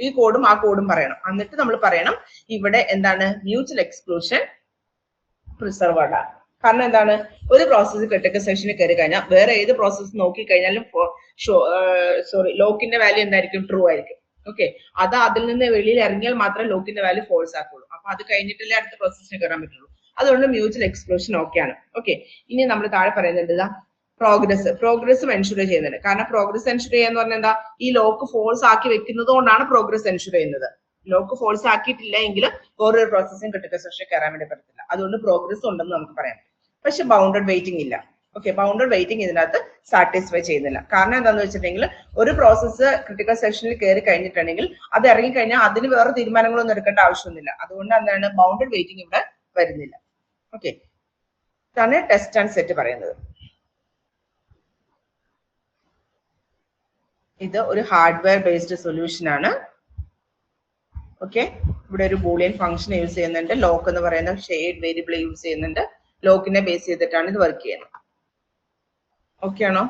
ഈ കോഡും ആ കോഡും പറയണം. എന്നിട്ട് നമ്മൾ പറയണം ഇവിടെ എന്താണ് മ്യൂച്വൽ എക്സ്ക്ലൂഷൻ പ്രിസർവ്ഡ് ആണ്. കാരണം എന്താണ്, ഒരു പ്രോസസ് ക്രിട്ടിക്കൽ സെക്ഷനിൽ കയറി കഴിഞ്ഞാൽ വേറെ ഏത് പ്രോസസ് നോക്കി കഴിഞ്ഞാലും ലോക്കിന്റെ വാല്യൂ എന്തായിരിക്കും, ട്രൂ ആയിരിക്കും. ഓക്കെ, അത് അതിൽ നിന്ന് വെളിയിൽ ഇറങ്ങിയാൽ മാത്രമേ ലോക്കിന്റെ വാല്യൂ ഫോൾസ് ആക്കുള്ളൂ. അപ്പൊ അത് കഴിഞ്ഞിട്ടല്ലേ അടുത്ത പ്രോസസ്സിന് കയറാൻ പറ്റുള്ളൂ. അതുകൊണ്ട് മ്യൂച്വൽ എക്സ്ക്ലൂഷൻ ഓക്കെയാണ്. ഓക്കെ, ഇനി നമ്മൾ താഴെ പറയുന്നുണ്ട് പ്രോഗ്രസ് എൻഷുർ ചെയ്യുന്നുണ്ട്. കാരണം പ്രോഗ്രസ് എൻഷുർ ചെയ്യാന്ന് പറഞ്ഞാൽ എന്താ, ഈ ലോക്ക് ഫോൾസ് ആക്കി വെക്കുന്നത് കൊണ്ടാണ് പ്രോഗ്രസ് എൻഷുർ ചെയ്യുന്നത്. ലോക്ക് ഫോൾസ് ആക്കിയിട്ടില്ല എങ്കിൽ ഓരോ പ്രോസസ്സിനും ക്രിട്ടിക്കൽ സെക്ഷനിൽ കയറാൻ വേണ്ടി പറ്റത്തില്ല. അതുകൊണ്ട് പ്രോഗ്രസ് ഉണ്ടെന്ന് നമുക്ക് പറയാം. പക്ഷെ ബൗണ്ടഡ് വെയിറ്റിംഗ് ഇല്ല. ഓക്കെ, ബൗണ്ടഡ് വെയിറ്റിംഗ് ഇതിനകത്ത് സാറ്റിസ്ഫൈ ചെയ്യുന്നില്ല. കാരണം എന്താണെന്ന് വെച്ചിട്ടുണ്ടെങ്കിൽ ഒരു പ്രോസസ്സ് ക്രിട്ടിക്കൽ സെക്ഷനിൽ കയറി കഴിഞ്ഞിട്ടുണ്ടെങ്കിൽ അത് ഇറങ്ങിക്കഴിഞ്ഞാൽ അതിന് വേറെ തീരുമാനങ്ങളൊന്നും എടുക്കേണ്ട ആവശ്യമൊന്നുമില്ല. അതുകൊണ്ട് എന്താണ് ബൗണ്ടഡ് വെയിറ്റിംഗ് ഇവിടെ വരുന്നില്ല. ഓക്കെ, ഇതാണ് ടെസ്റ്റ് ആൻഡ് സെറ്റ് പറയുന്നത്. ഇത് ഒരു ഹാർഡ്വെയർ ബേസ്ഡ് സൊല്യൂഷൻ ആണ്. ഓക്കെ, ഇവിടെ ഒരു ബൂളിയൻ ഫംഗ്ഷൻ യൂസ് ചെയ്യുന്നുണ്ട്. ലോക്ക് എന്ന് പറയുന്ന ഷെയ്ഡ് വേരിയബിൾ യൂസ് ചെയ്യുന്നുണ്ട്. ലോക്കിനെ ബേസ് ചെയ്തിട്ടാണ് ഇത് വർക്ക് ചെയ്യുന്നത്. ഓക്കെ ആണോ?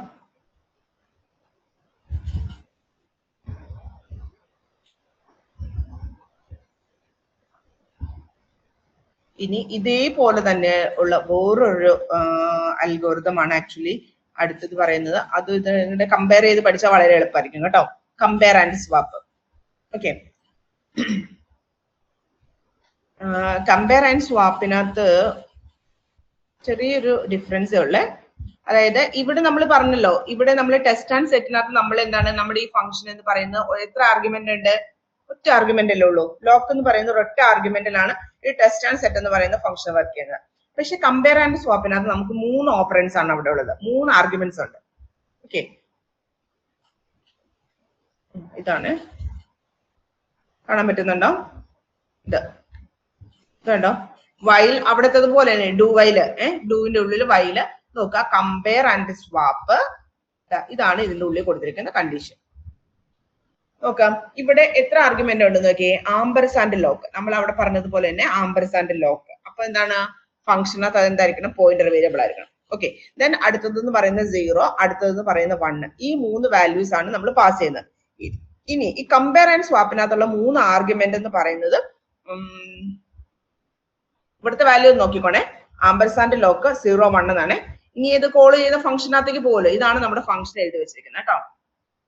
ഇനി ഇതേപോലെ തന്നെ ഉള്ള വേറൊരു അൽഗോരിതം ആണ് ആക്ച്വലി അടുത്തത് പറയുന്നത്. അത് ഇതിന്റെ കമ്പയർ ചെയ്ത് പഠിച്ചാൽ വളരെ എളുപ്പമായിരിക്കും കേട്ടോ. Compare and swap. Okay, compare and സ്വാപ്പിനകത്ത് ചെറിയൊരു ഡിഫറൻസേ ഉള്ളേ. അതായത് ഇവിടെ നമ്മൾ പറഞ്ഞല്ലോ, ഇവിടെ നമ്മൾ ടെസ്റ്റ് ആൻഡ് സെറ്റിനകത്ത് നമ്മൾ എന്താണ് നമ്മുടെ ഈ ഫംഗ്ഷൻ എന്ന് പറയുന്നത് എത്ര ആർഗ്യുമെന്റ് ഉണ്ട്, ഒറ്റ ആർഗ്യുമെന്റ് അല്ലേ ഉള്ളൂ. ലോക്ക് എന്ന് പറയുന്ന ഒറ്റ ആർഗ്യുമെന്റിലാണ് ഈ ടെസ്റ്റ് ആൻഡ് സെറ്റ് എന്ന് പറയുന്ന ഫംഗ്ഷൻ വർക്ക് ചെയ്യുന്നത്. പക്ഷെ കമ്പയർ ആൻഡ് സ്വാപ്പിനകത്ത് നമുക്ക് 3 ഓപ്പറൻസ് ആണ് അവിടെ ഉള്ളത്, 3 ആർഗ്യുമെന്റ്സ് ഉണ്ട്. ഓക്കെ, ഇതാണ് കാണാൻ പറ്റുന്നുണ്ടോ? ഇത് കണ്ടോ, വൈൽ അവിടത്തത് പോലെ തന്നെ ഡു വൈല്, ഡൂവിന്റെ ഉള്ളിൽ വൈല് നോക്കുക. കമ്പയർ ആൻഡ് സ്വാപ്പ്, ഇതാണ് ഇതിന്റെ ഉള്ളിൽ കൊടുത്തിരിക്കുന്ന കണ്ടീഷൻ. നോക്കാം ഇവിടെ എത്ര ആർഗ്യുമെന്റ് ഉണ്ടെന്ന് നോക്കിയേ. ആംബർസാൻഡ് ലോക്ക്, നമ്മൾ അവിടെ പറഞ്ഞതുപോലെ തന്നെ ആംബർസാൻഡ് ലോക്ക്. അപ്പൊ എന്താണ് ഫംഗ്ഷനകത്ത് അതെന്തായിരിക്കണം, പോയിന്റർ വേരിയബിൾ ആയിരിക്കണം. ഓക്കെ, ദെൻ അടുത്തതെന്ന് പറയുന്നത് 0, അടുത്തതെന്ന് പറയുന്നത് 1. ഈ 3 വാല്യൂസ് ആണ് നമ്മൾ പാസ് ചെയ്യുന്നത്. ഇനി ഈ കമ്പയർ ആൻഡ് സ്വാപ്പിനകത്തുള്ള 3 ആർഗ്യുമെന്റ് എന്ന് പറയുന്നത് ഇവിടുത്തെ വാല്യൂ നോക്കിക്കോണേ. ആംബർസാൻഡ് ലോക്ക് 0, 1 എന്നാണ്. ഇനി ഇത് കോൾ ചെയ്യുന്ന ഫംഗ്ഷനകത്തേക്ക് പോലെ ഇതാണ് നമ്മുടെ ഫംഗ്ഷൻ എഴുതി വെച്ചിരിക്കുന്നത് കേട്ടോ.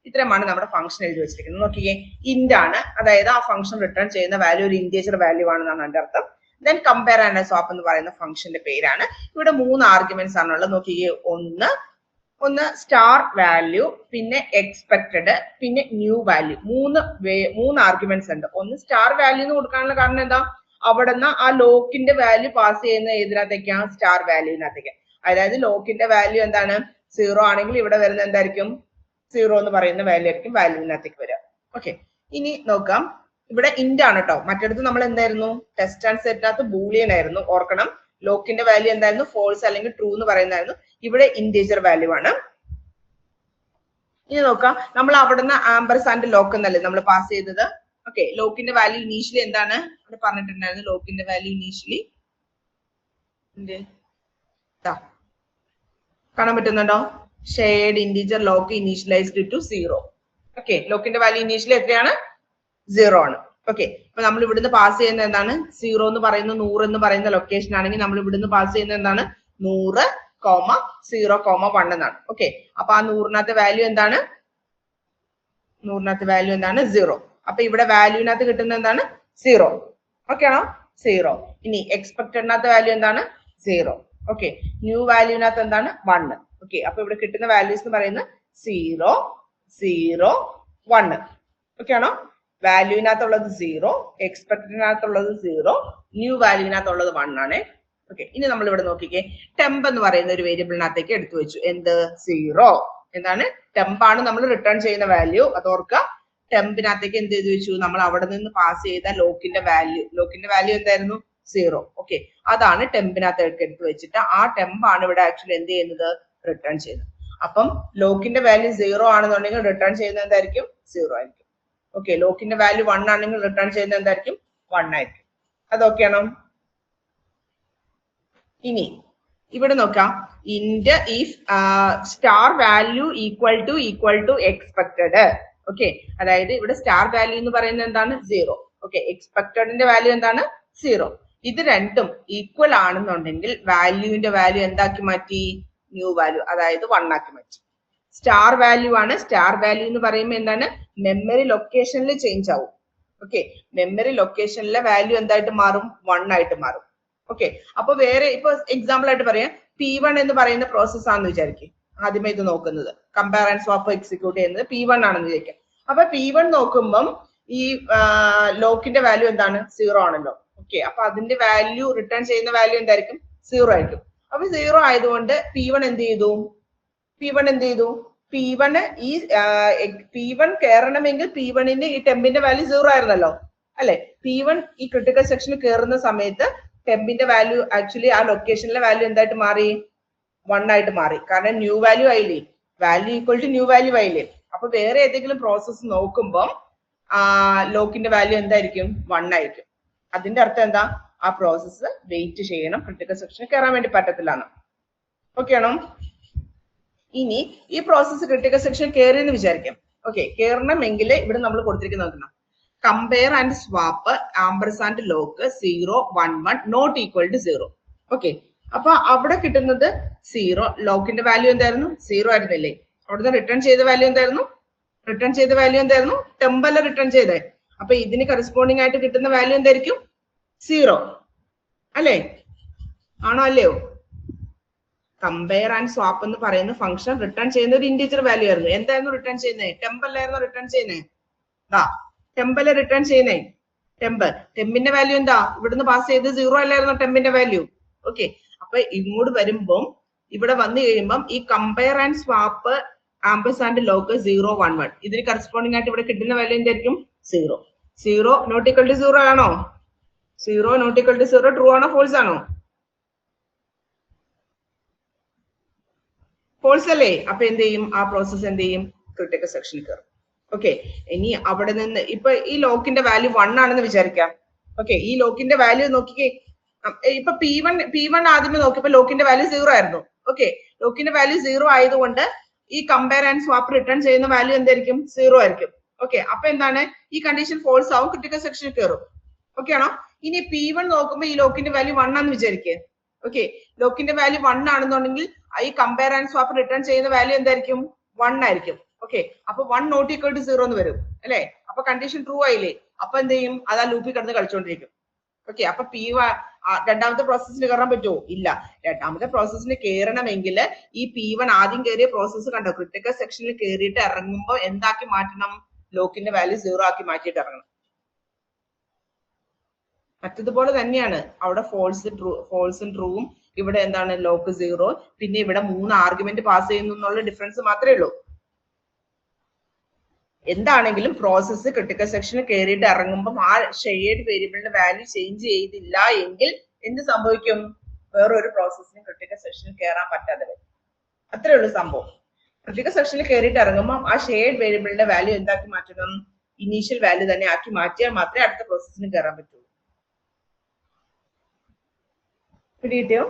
ഇത്രയുമാണ് നമ്മുടെ ഫംഗ്ഷൻ എഴുതി വെച്ചിരിക്കുന്നത്. നോക്കിയേ, ഇന്റ് ആണ്, അതായത് ആ ഫംഗ്ഷൻ റിട്ടേൺ ചെയ്യുന്ന വാല്യൂ ഒരു ഇന്റീജർ വാല്യൂ ആണെന്നാണ് അതിന്റെ അർത്ഥം. ദെൻ കമ്പയർ ആൻഡ് സ്വാപ്പ് എന്ന് പറയുന്ന ഫംഗ്ഷന്റെ പേരാണ്. ഇവിടെ 3 ആർഗ്യുമെന്റ്സ് ആണുള്ളത്. നോക്കിയേ, ഒന്ന് സ്റ്റാർ വാല്യൂ, പിന്നെ എക്സ്പെക്ടഡ്, പിന്നെ ന്യൂ വാല്യൂ. 3 ആർഗ്യുമെന്റ്സ് ഉണ്ട്. ഒന്ന് സ്റ്റാർ വാല്യൂ എന്ന് കൊടുക്കാനുള്ള കാരണം എന്താ, അവിടെ നിന്ന് ആ ലോക്കിന്റെ വാല്യൂ പാസ് ചെയ്യുന്ന ഏതിനകത്തേക്കാണ്, സ്റ്റാർ വാല്യൂവിനകത്തേക്ക്. അതായത് ലോക്കിന്റെ വാല്യൂ എന്താണ് 0 ആണെങ്കിൽ ഇവിടെ വരുന്ന എന്തായിരിക്കും, 0 എന്ന് പറയുന്ന വാല്യൂ ആയിരിക്കും വാല്യൂവിനകത്തേക്ക് വരിക. ഓക്കെ, ഇനി നോക്കാം. ഇവിടെ ഇന്റ് ആണ് കേട്ടോ. മറ്റടുത്ത് നമ്മൾ എന്തായിരുന്നു, ടെസ്റ്റ് ആൻഡ് സെറ്റിനകത്ത് ബൂളിയൻ ആയിരുന്നു. ഓർക്കണം, ലോക്കിന്റെ വാല്യൂ എന്തായിരുന്നു, ഫോൾസ് അല്ലെങ്കിൽ ട്രൂ എന്ന് പറയുന്നതായിരുന്നു. ഇവിടെ ഇന്റീജർ വാല്യൂ ആണ്. ഇനി നോക്കാം, നമ്മൾ അവിടുന്ന് ആംബർസാൻഡ് ലോക്ക് എന്നല്ലേ നമ്മൾ പാസ് ചെയ്തത്. ഓക്കെ, ലോക്കിന്റെ വാല്യൂ ഇനീഷ്യലി എന്താണ് ഇവിടെ പറഞ്ഞിട്ടുണ്ടായിരുന്നു. ലോക്കിന്റെ വാല്യൂ ഇനീഷ്യലി കാണാൻ പറ്റുന്നുണ്ടോ, shared integer lock initialised to 0. Okay, ലോക്കിന്റെ വാല്യൂ ഇനീഷ്യലി എത്രയാണ്, 0 ആണ്. ഓക്കെ, അപ്പൊ നമ്മൾ ഇവിടുന്ന് പാസ് ചെയ്യുന്ന എന്താണ്, 0 എന്ന് പറയുന്ന 100 എന്ന് പറയുന്ന ലൊക്കേഷൻ ആണെങ്കിൽ നമ്മൾ ഇവിടുന്ന് പാസ് ചെയ്യുന്ന എന്താണ് 100, 0, 1 എന്നാണ്. ഓക്കെ, അപ്പൊ ആ 100നകത്തെ വാല്യൂ എന്താണ് 100-നകത്ത് വാല്യൂ എന്താണ് 0. അപ്പൊ ഇവിടെ വാല്യൂവിനകത്ത് കിട്ടുന്ന എന്താണ് 0. ഓക്കെ ആണോ? 0. ഇനി എക്സ്പെക്ടഡിനകത്ത് വാല്യൂ എന്താണ് 0. ഓക്കെ, ന്യൂ വാല്യൂവിനകത്ത് എന്താണ് 1. ഓക്കെ, അപ്പൊ ഇവിടെ കിട്ടുന്ന വാല്യൂസ് എന്ന് പറയുന്നത് 0, 0, 1. ഓക്കെ ആണോ? വാല്യൂവിനകത്തുള്ളത് 0, എക്സ്പെക്ടഡിനകത്തുള്ളത് 0, ന്യൂ വാല്യൂവിനകത്തുള്ളത് 1 ആണ്. ഓക്കെ, ഇനി നമ്മൾ ഇവിടെ നോക്കിക്കേ, ടെമ്പ് എന്ന് പറയുന്ന ഒരു വേരിയബിളിനകത്തേക്ക് എടുത്തു വെച്ചു. എന്ത്? 0. എന്താണ്? ടെമ്പാണ് നമ്മൾ റിട്ടേൺ ചെയ്യുന്ന വാല്യൂ. അത് ഓർക്കുക. ടെമ്പിനകത്തേക്ക് എന്ത് ചെയ്തു വെച്ചു? നമ്മൾ അവിടെ നിന്ന് പാസ് ചെയ്ത ലോക്കിന്റെ വാല്യൂ എന്തായിരുന്നു? 0. ഓക്കെ, അതാണ് ടെമ്പിനകത്തേക്ക് എടുത്തു വെച്ചിട്ട് ആ ടെമ്പാണ് ഇവിടെ ആക്ച്വലി എന്ത് ചെയ്യുന്നത്? റിട്ടേൺ ചെയ്യുന്നത്. അപ്പം ലോക്കിന്റെ വാല്യൂ 0 ആണെന്നുണ്ടെങ്കിൽ റിട്ടേൺ ചെയ്യുന്നത് എന്തായിരിക്കും? 0 ആയിരിക്കും. ഓക്കെ, ലോക്കിന്റെ വാല്യൂ 1 ആണെങ്കിൽ റിട്ടേൺ ചെയ്യുന്നത് എന്തായിരിക്കും? 1 ആയിരിക്കും. അതൊക്കെയാണോ? ഇനി ഇവിടെ നോക്കാം, int if star value equal to expected. Okay, അതായത് ഇവിടെ സ്റ്റാർ വാല്യൂ എന്ന് പറയുന്നത് എന്താണ്? 0. ഓക്കെ, എക്സ്പെക്ടഡിന്റെ വാല്യൂ എന്താണ്? 0. ഇത് രണ്ടും ഈക്വൽ ആണെന്നുണ്ടെങ്കിൽ വാല്യൂവിന്റെ വാല്യൂ എന്താക്കി മാറ്റി? ന്യൂ വാല്യൂ, അതായത് 1 ആക്കി മാറ്റി. സ്റ്റാർ വാല്യൂ ആണ്. സ്റ്റാർ വാല്യൂ എന്ന് പറയുമ്പോൾ എന്താണ്? മെമ്മറി ലൊക്കേഷനിൽ ചേഞ്ച് ആവും. ഓക്കെ, മെമ്മറി ലൊക്കേഷനിലെ വാല്യൂ എന്തായിട്ട് മാറും? 1 ആയിട്ട് മാറും. ഓക്കെ, അപ്പൊ വേറെ ഇപ്പൊ എക്സാമ്പിൾ ആയിട്ട് പറയാം, P1 എന്ന് പറയുന്ന പ്രോസസ് ആണെന്ന് വിചാരിക്കും. ആദ്യമേ ഇത് നോക്കുന്നത് കമ്പയർ ആൻഡ് സ്വാപ്പ് എക്സിക്യൂട്ട് ചെയ്യുന്നത് P1 ആണെന്ന് വിചാരിക്കാം. അപ്പൊ P1 നോക്കുമ്പം ഈ ലോക്കിന്റെ വാല്യൂ എന്താണ്? 0 ആണല്ലോ. ഓക്കെ, അപ്പൊ അതിന്റെ വാല്യൂ റിട്ടേൺ ചെയ്യുന്ന വാല്യൂ എന്തായിരിക്കും? 0 ആയിരിക്കും. അപ്പൊ 0 ആയതുകൊണ്ട് P1 എന്ത് ചെയ്തു? P1 കയറണമെങ്കിൽ P1ന് ഈ ടെമ്പിന്റെ വാല്യൂ 0 ആയിരുന്നല്ലോ അല്ലെ? P1 ഈ ക്രിട്ടിക്കൽ സെക്ഷനിൽ കയറുന്ന സമയത്ത് ടെമ്പിന്റെ വാല്യൂ ആക്ച്വലി ആ ലൊക്കേഷനിലെ വാല്യൂ എന്തായിട്ട് മാറി? 1 ആയിട്ട് മാറി. കാരണം ന്യൂ വാല്യൂ ആയില്ലേ? Value equal to new value ആയില്ലേ? അപ്പൊ വേറെ ഏതെങ്കിലും പ്രോസസ്സ് നോക്കുമ്പോൾ ലോക്കിന്റെ വാല്യൂ എന്തായിരിക്കും? 1 ആയിരിക്കും. അതിന്റെ അർത്ഥം എന്താ? ആ പ്രോസസ്സ് വെയിറ്റ് ചെയ്യണം, ക്രിട്ടിക്കൽ സെക്ഷനിൽ കയറാൻ വേണ്ടി പറ്റത്തില്ലാണ്. ഓക്കെ ആണോ? ഇനി ഈ പ്രോസസ്സ് ക്രിട്ടിക്കൽ സെക്ഷൻ കയറിയെന്ന് വിചാരിക്കാം. ഓക്കെ, കയറണമെങ്കിൽ ഇവിടെ നമ്മൾ കൊടുത്തിരിക്കുന്ന നോക്കണം, compare and swap ampersand lock 0, 1, 1 not equal to 0. Okay, അപ്പൊ അവിടെ കിട്ടുന്നത് 0. ലോക്കിന്റെ വാല്യൂ എന്തായിരുന്നു? 0 ആയിരുന്നില്ലേ? അവിടുന്ന് റിട്ടേൺ ചെയ്ത വാല്യൂ എന്തായിരുന്നു? ടെമ്പല്ല റിട്ടേൺ ചെയ്തേ. അപ്പൊ ഇതിന് കറസ്പോണ്ടിങ് ആയിട്ട് കിട്ടുന്ന വാല്യൂ എന്തായിരിക്കും? 0 അല്ലേ? ആണോ അല്ലയോ? കമ്പയർ ആൻഡ് സ്വാപ്പ് എന്ന് പറയുന്ന ഫംഗ്ഷൻ റിട്ടേൺ ചെയ്യുന്ന ഒരു ഇന്റിജർ വാല്യൂ ആയിരുന്നു. എന്തായിരുന്നു റിട്ടേൺ ചെയ്യുന്നത്? ടെമ്പല്ലായിരുന്നു റിട്ടേൺ ചെയ്യുന്നത്. ടെമ്പല്ലേ റിട്ടേൺ ചെയ്യുന്നേ? ടെമ്പിന്റെ വാല്യൂ എന്താ? ഇവിടുന്ന് പാസ് ചെയ്ത് 0 അല്ലായിരുന്നു ടെമ്പിന്റെ വാല്യൂ. ഓക്കെ, അപ്പൊ ഇങ്ങോട്ട് വരുമ്പം ഇവിടെ വന്നു കഴിയുമ്പം ഈ compare and swap ampersand lock 0, 1, 1 ഇതിന് കറസ്പോണ്ടിങ് ആയിട്ട് ഇവിടെ കിട്ടുന്ന വാല്യൂ എന്തായിരിക്കും? 0. 0 നോട്ട് ഈക്വൽ ടു 0 ആണോ? 0 നോട്ട് ഈക്വൽ ടു 0 ട്രൂ ആണോ ഫോൾസ് ആണോ? ഫോൾസ് അല്ലേ? അപ്പൊ എന്ത് ചെയ്യും? ആ പ്രോസസ് എന്ത് ചെയ്യും? ക്രിട്ടിക്കൽ സെക്ഷനിൽ കയറും. ഓക്കെ, ഇനി അവിടെ നിന്ന് ഇപ്പൊ ഈ ലോക്കിന്റെ വാല്യൂ 1 ആണെന്ന് വിചാരിക്കാം. ഓക്കെ, ഈ ലോക്കിന്റെ വാല്യൂ നോക്കിക്കേ. ഇപ്പൊ P1 ആദ്യമേ നോക്കിയപ്പോ ലോക്കിന്റെ വാല്യൂ 0 ആയിരുന്നു. ഓക്കെ, ലോക്കിന്റെ വാല്യൂ 0 ആയതുകൊണ്ട് ഈ കമ്പയർ ആൻഡ് സ്വാപ്പ് റിട്ടേൺ ചെയ്യുന്ന വാല്യൂ എന്തായിരിക്കും? 0 ആയിരിക്കും. ഓക്കെ, അപ്പൊ എന്താണ്? ഈ കണ്ടീഷൻ ഫോൾസ് ആവും, ക്രിട്ടിക്കൽ സെക്ഷനിൽ കയറും. ഓക്കെ ആണോ? ഇനി P1 നോക്കുമ്പോൾ ഈ ലോക്കിന്റെ വാല്യൂ 1 ആണെന്ന് വിചാരിക്കേ. ഓക്കെ, ലോക്കിന്റെ വാല്യൂ 1 ആണെന്നുണ്ടെങ്കിൽ ഈ കമ്പയർ ആൻഡ് സ്വാപ്പ് റിട്ടേൺ ചെയ്യുന്ന വാല്യൂ എന്തായിരിക്കും? 1 ആയിരിക്കും. ഓക്കെ, അപ്പൊ 1 നോട്ട് ഈക്വൽ ടു 0 എന്ന് വരും അല്ലെ? അപ്പൊ കണ്ടീഷൻ ട്രൂ ആയില്ലേ? അപ്പൊ എന്ത് ചെയ്യും? അത് ആ ലൂപ്പിൽ കിടന്ന് കളിച്ചോണ്ടിരിക്കും. ഓക്കെ, അപ്പൊ രണ്ടാമത്തെ പ്രോസസ്സിന് കയറാൻ പറ്റുമോ? ഇല്ല. രണ്ടാമത്തെ പ്രോസസ്സിന് കയറണമെങ്കിൽ ഈ P1 ആദ്യം കയറിയ പ്രോസസ്സ് കണ്ടോ? ക്രിട്ടിക്കൽ സെക്ഷനിൽ കയറിയിട്ട് ഇറങ്ങുമ്പോൾ എന്താക്കി മാറ്റണം? ലോക്കിന്റെ വാല്യൂ 0 ആക്കി മാറ്റിയിട്ട് ഇറങ്ങണം. മറ്റതുപോലെ തന്നെയാണ് അവിടെ ഫോൾസും ട്രൂവും, ഇവിടെ എന്താണ്? ലോക്ക് 0, പിന്നെ ഇവിടെ 3 ആർഗ്യുമെന്റ് പാസ് ചെയ്യുന്നു എന്നുള്ള ഡിഫറൻസ് മാത്രമേ ഉള്ളൂ. എന്താണെങ്കിലും പ്രോസസ്സ് ക്രിട്ടിക്കൽ സെക്ഷനിൽ കയറിയിട്ട് ഇറങ്ങുമ്പോൾ ആ ഷെയർഡ് വേരിയബിളിന്റെ വാല്യൂ ചേഞ്ച് ചെയ്തില്ല എങ്കിൽ എന്ത് സംഭവിക്കും? വേറൊരു പ്രോസസ്സിന് ക്രിട്ടിക്കൽ സെക്ഷനിൽ കയറാൻ പറ്റാതെ വരും. അത്രേ ഉള്ളൂ സംഭവം. ക്രിട്ടിക്കൽ സെക്ഷനിൽ കയറിയിട്ട് ഇറങ്ങുമ്പോൾ ആ ഷെയർഡ് വേരിയബിളിന്റെ വാല്യൂ എന്താക്കി മാറ്റണം? ഇനീഷ്യൽ വാല്യൂ തന്നെ ആക്കി മാറ്റിയാൽ മാത്രമേ അടുത്ത പ്രോസസ്സിന് കയറാൻ പറ്റുള്ളൂ. പിടികിട്ടിയോ?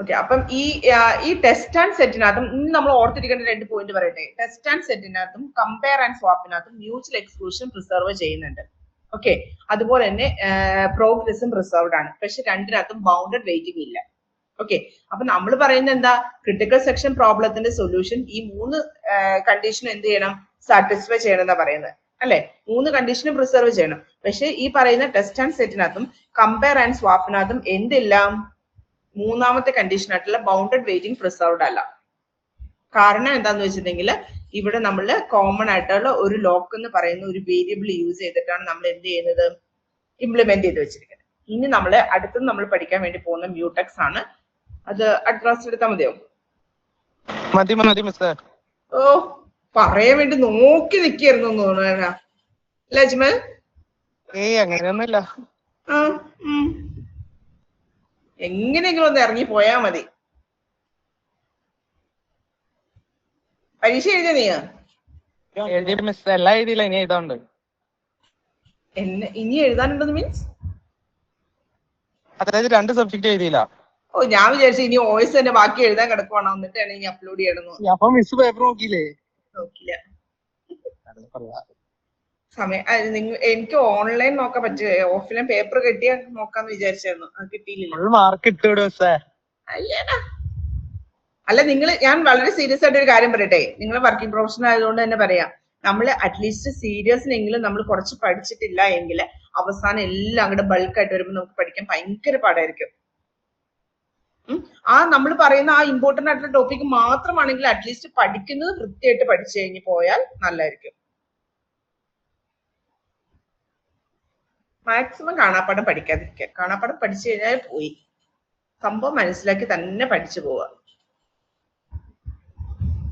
ഓക്കെ, അപ്പം ഈ ടെസ്റ്റ് ആൻഡ് സെറ്റിനകത്തും ഇന്ന് നമ്മൾ ഓർത്തിരിക്കേണ്ട 2 പോയിന്റ് പറയട്ടെ. ടെസ്റ്റ് ആൻഡ് സെറ്റിനകത്തും കമ്പയർ ആൻഡ് സ്വാപ്പിനകത്തും മ്യൂച്വൽ എക്സ്ക്ലൂഷൻ പ്രിസർവ് ചെയ്യുന്നുണ്ട്. ഓക്കെ, അതുപോലെ തന്നെ പ്രോഗ്രസും റിസർവ്ഡ് ആണ്. പക്ഷെ രണ്ടിനകത്തും ബൗണ്ടഡ് വെയിറ്റിംഗ് ഇല്ല. ഓക്കെ, അപ്പൊ നമ്മൾ പറയുന്നത് എന്താ, ക്രിട്ടിക്കൽ സെക്ഷൻ പ്രോബ്ലത്തിന്റെ സൊല്യൂഷൻ ഈ 3 കണ്ടീഷൻ എന്ത് ചെയ്യണം, സാറ്റിസ്ഫൈ ചെയ്യണം എന്നാ പറയുന്നത് അല്ലെ. 3 കണ്ടീഷനും പ്രിസർവ് ചെയ്യണം. പക്ഷെ ഈ പറയുന്ന ടെസ്റ്റ് ആൻഡ് സെറ്റിനകത്തും കമ്പയർ ആൻഡ് സ്വാപ്പിനകത്തും എന്തില്ല, മൂന്നാമത്തെ കണ്ടീഷൻ ആയിട്ടുള്ള ബൗണ്ടഡ് വെയിറ്റിംഗ് പ്രിസർവ്ഡ് അല്ല. കാരണം എന്താന്ന് വെച്ചിട്ടുണ്ടെങ്കിൽ ഇവിടെ നമ്മൾ കോമൺ ആയിട്ടുള്ള ഒരു ലോക്ക് എന്ന് പറയുന്ന ഒരു വേരിയബിൾ യൂസ് ചെയ്തിട്ടാണ് നമ്മൾ എന്ത് ചെയ്യുന്നത്, ഇംപ്ലിമെന്റ് ചെയ്ത് വെച്ചിരിക്കുന്നത്. ഇനി നമ്മൾ അടുത്തത് നമ്മൾ പഠിക്കാൻ വേണ്ടി പോകുന്ന മ്യൂടെക്സ് ആണ്. അത് അടുത്ത ക്ലാസ് എടുത്താൽ മതിയോ? മതി മിസ്സേ. ഓ, പറയാൻ വേണ്ടി നോക്കി നിൽക്കായിരുന്നു തോന്നുന്നു ലജ്മൽ. അങ്ങനെയൊന്നുമില്ല. എങ്ങനെയെങ്കിലും ഒന്ന് ഇറങ്ങി പോയാ മതി. പരീക്ഷ എഴുതിയ നീ? എഴുതി മിസ്, എല്ലാം എഴുതിയില്ല, ഇനി എഴുതാണ്ട്. ഇനി എഴുതാനുണ്ടെന്ന് മീൻസ്? അതായത് 2 സബ്ജക്ട് എഴുതിയില്ല. ഓ, ഞാൻ വിചാരിച്ചു ഇനി വോയിസ് തന്നെ ബാക്കി എഴുതാൻ കിടക്കുവാണോ, എന്നിട്ടാണ് ഇനി അപ്ലോഡ് ചെയ്യണമെന്ന്. അപ്പൊ മിസ് പേപ്പർ നോക്കിയില്ലേ? നോക്കില്ല. സമയം എനിക്ക് ഓൺലൈൻ നോക്കാൻ പറ്റില്ല, ഓഫ്ലൈൻ പേപ്പർ കിട്ടിയാ നോക്കാന്ന് വിചാരിച്ചായിരുന്നു. അത് കിട്ടിയില്ല. മാർക്ക് ഇട്ടു മിസ്സേ. അയ്യടാ. അല്ല, ഞാൻ വളരെ സീരിയസ് ആയിട്ട് ഒരു കാര്യം പറയട്ടെ, നിങ്ങൾ വർക്കിംഗ് പ്രൊഫഷണൽ ആയതുകൊണ്ട് തന്നെ പറയാം. നമ്മൾ അറ്റ്ലീസ്റ്റ് സീരിയസിനെങ്കിലും നമ്മൾ കുറച്ച് പഠിച്ചിട്ടില്ല എങ്കിൽ അവസാനം എല്ലാം അങ്ങോട്ട് ബൾക്കായിട്ട് വരുമ്പോൾ നമുക്ക് പഠിക്കാൻ ഭയങ്കര പാടായിരിക്കും. ആ നമ്മൾ പറയുന്ന ആ ഇമ്പോർട്ടന്റ് ആയിട്ടുള്ള ടോപ്പിക് മാത്രമാണെങ്കിൽ അറ്റ്ലീസ്റ്റ് പഠിക്കുന്നത് വൃത്തിയായിട്ട് പഠിച്ചു കഴിഞ്ഞ് പോയാൽ നല്ലതായിരിക്കും. മാക്സിമം കാണാപ്പാടം പഠിക്കാതിരിക്കുക. കാണാപ്പാടം പഠിച്ചു കഴിഞ്ഞാൽ പോയി, സംഭവം മനസ്സിലാക്കി തന്നെ പഠിച്ചു പോവുക.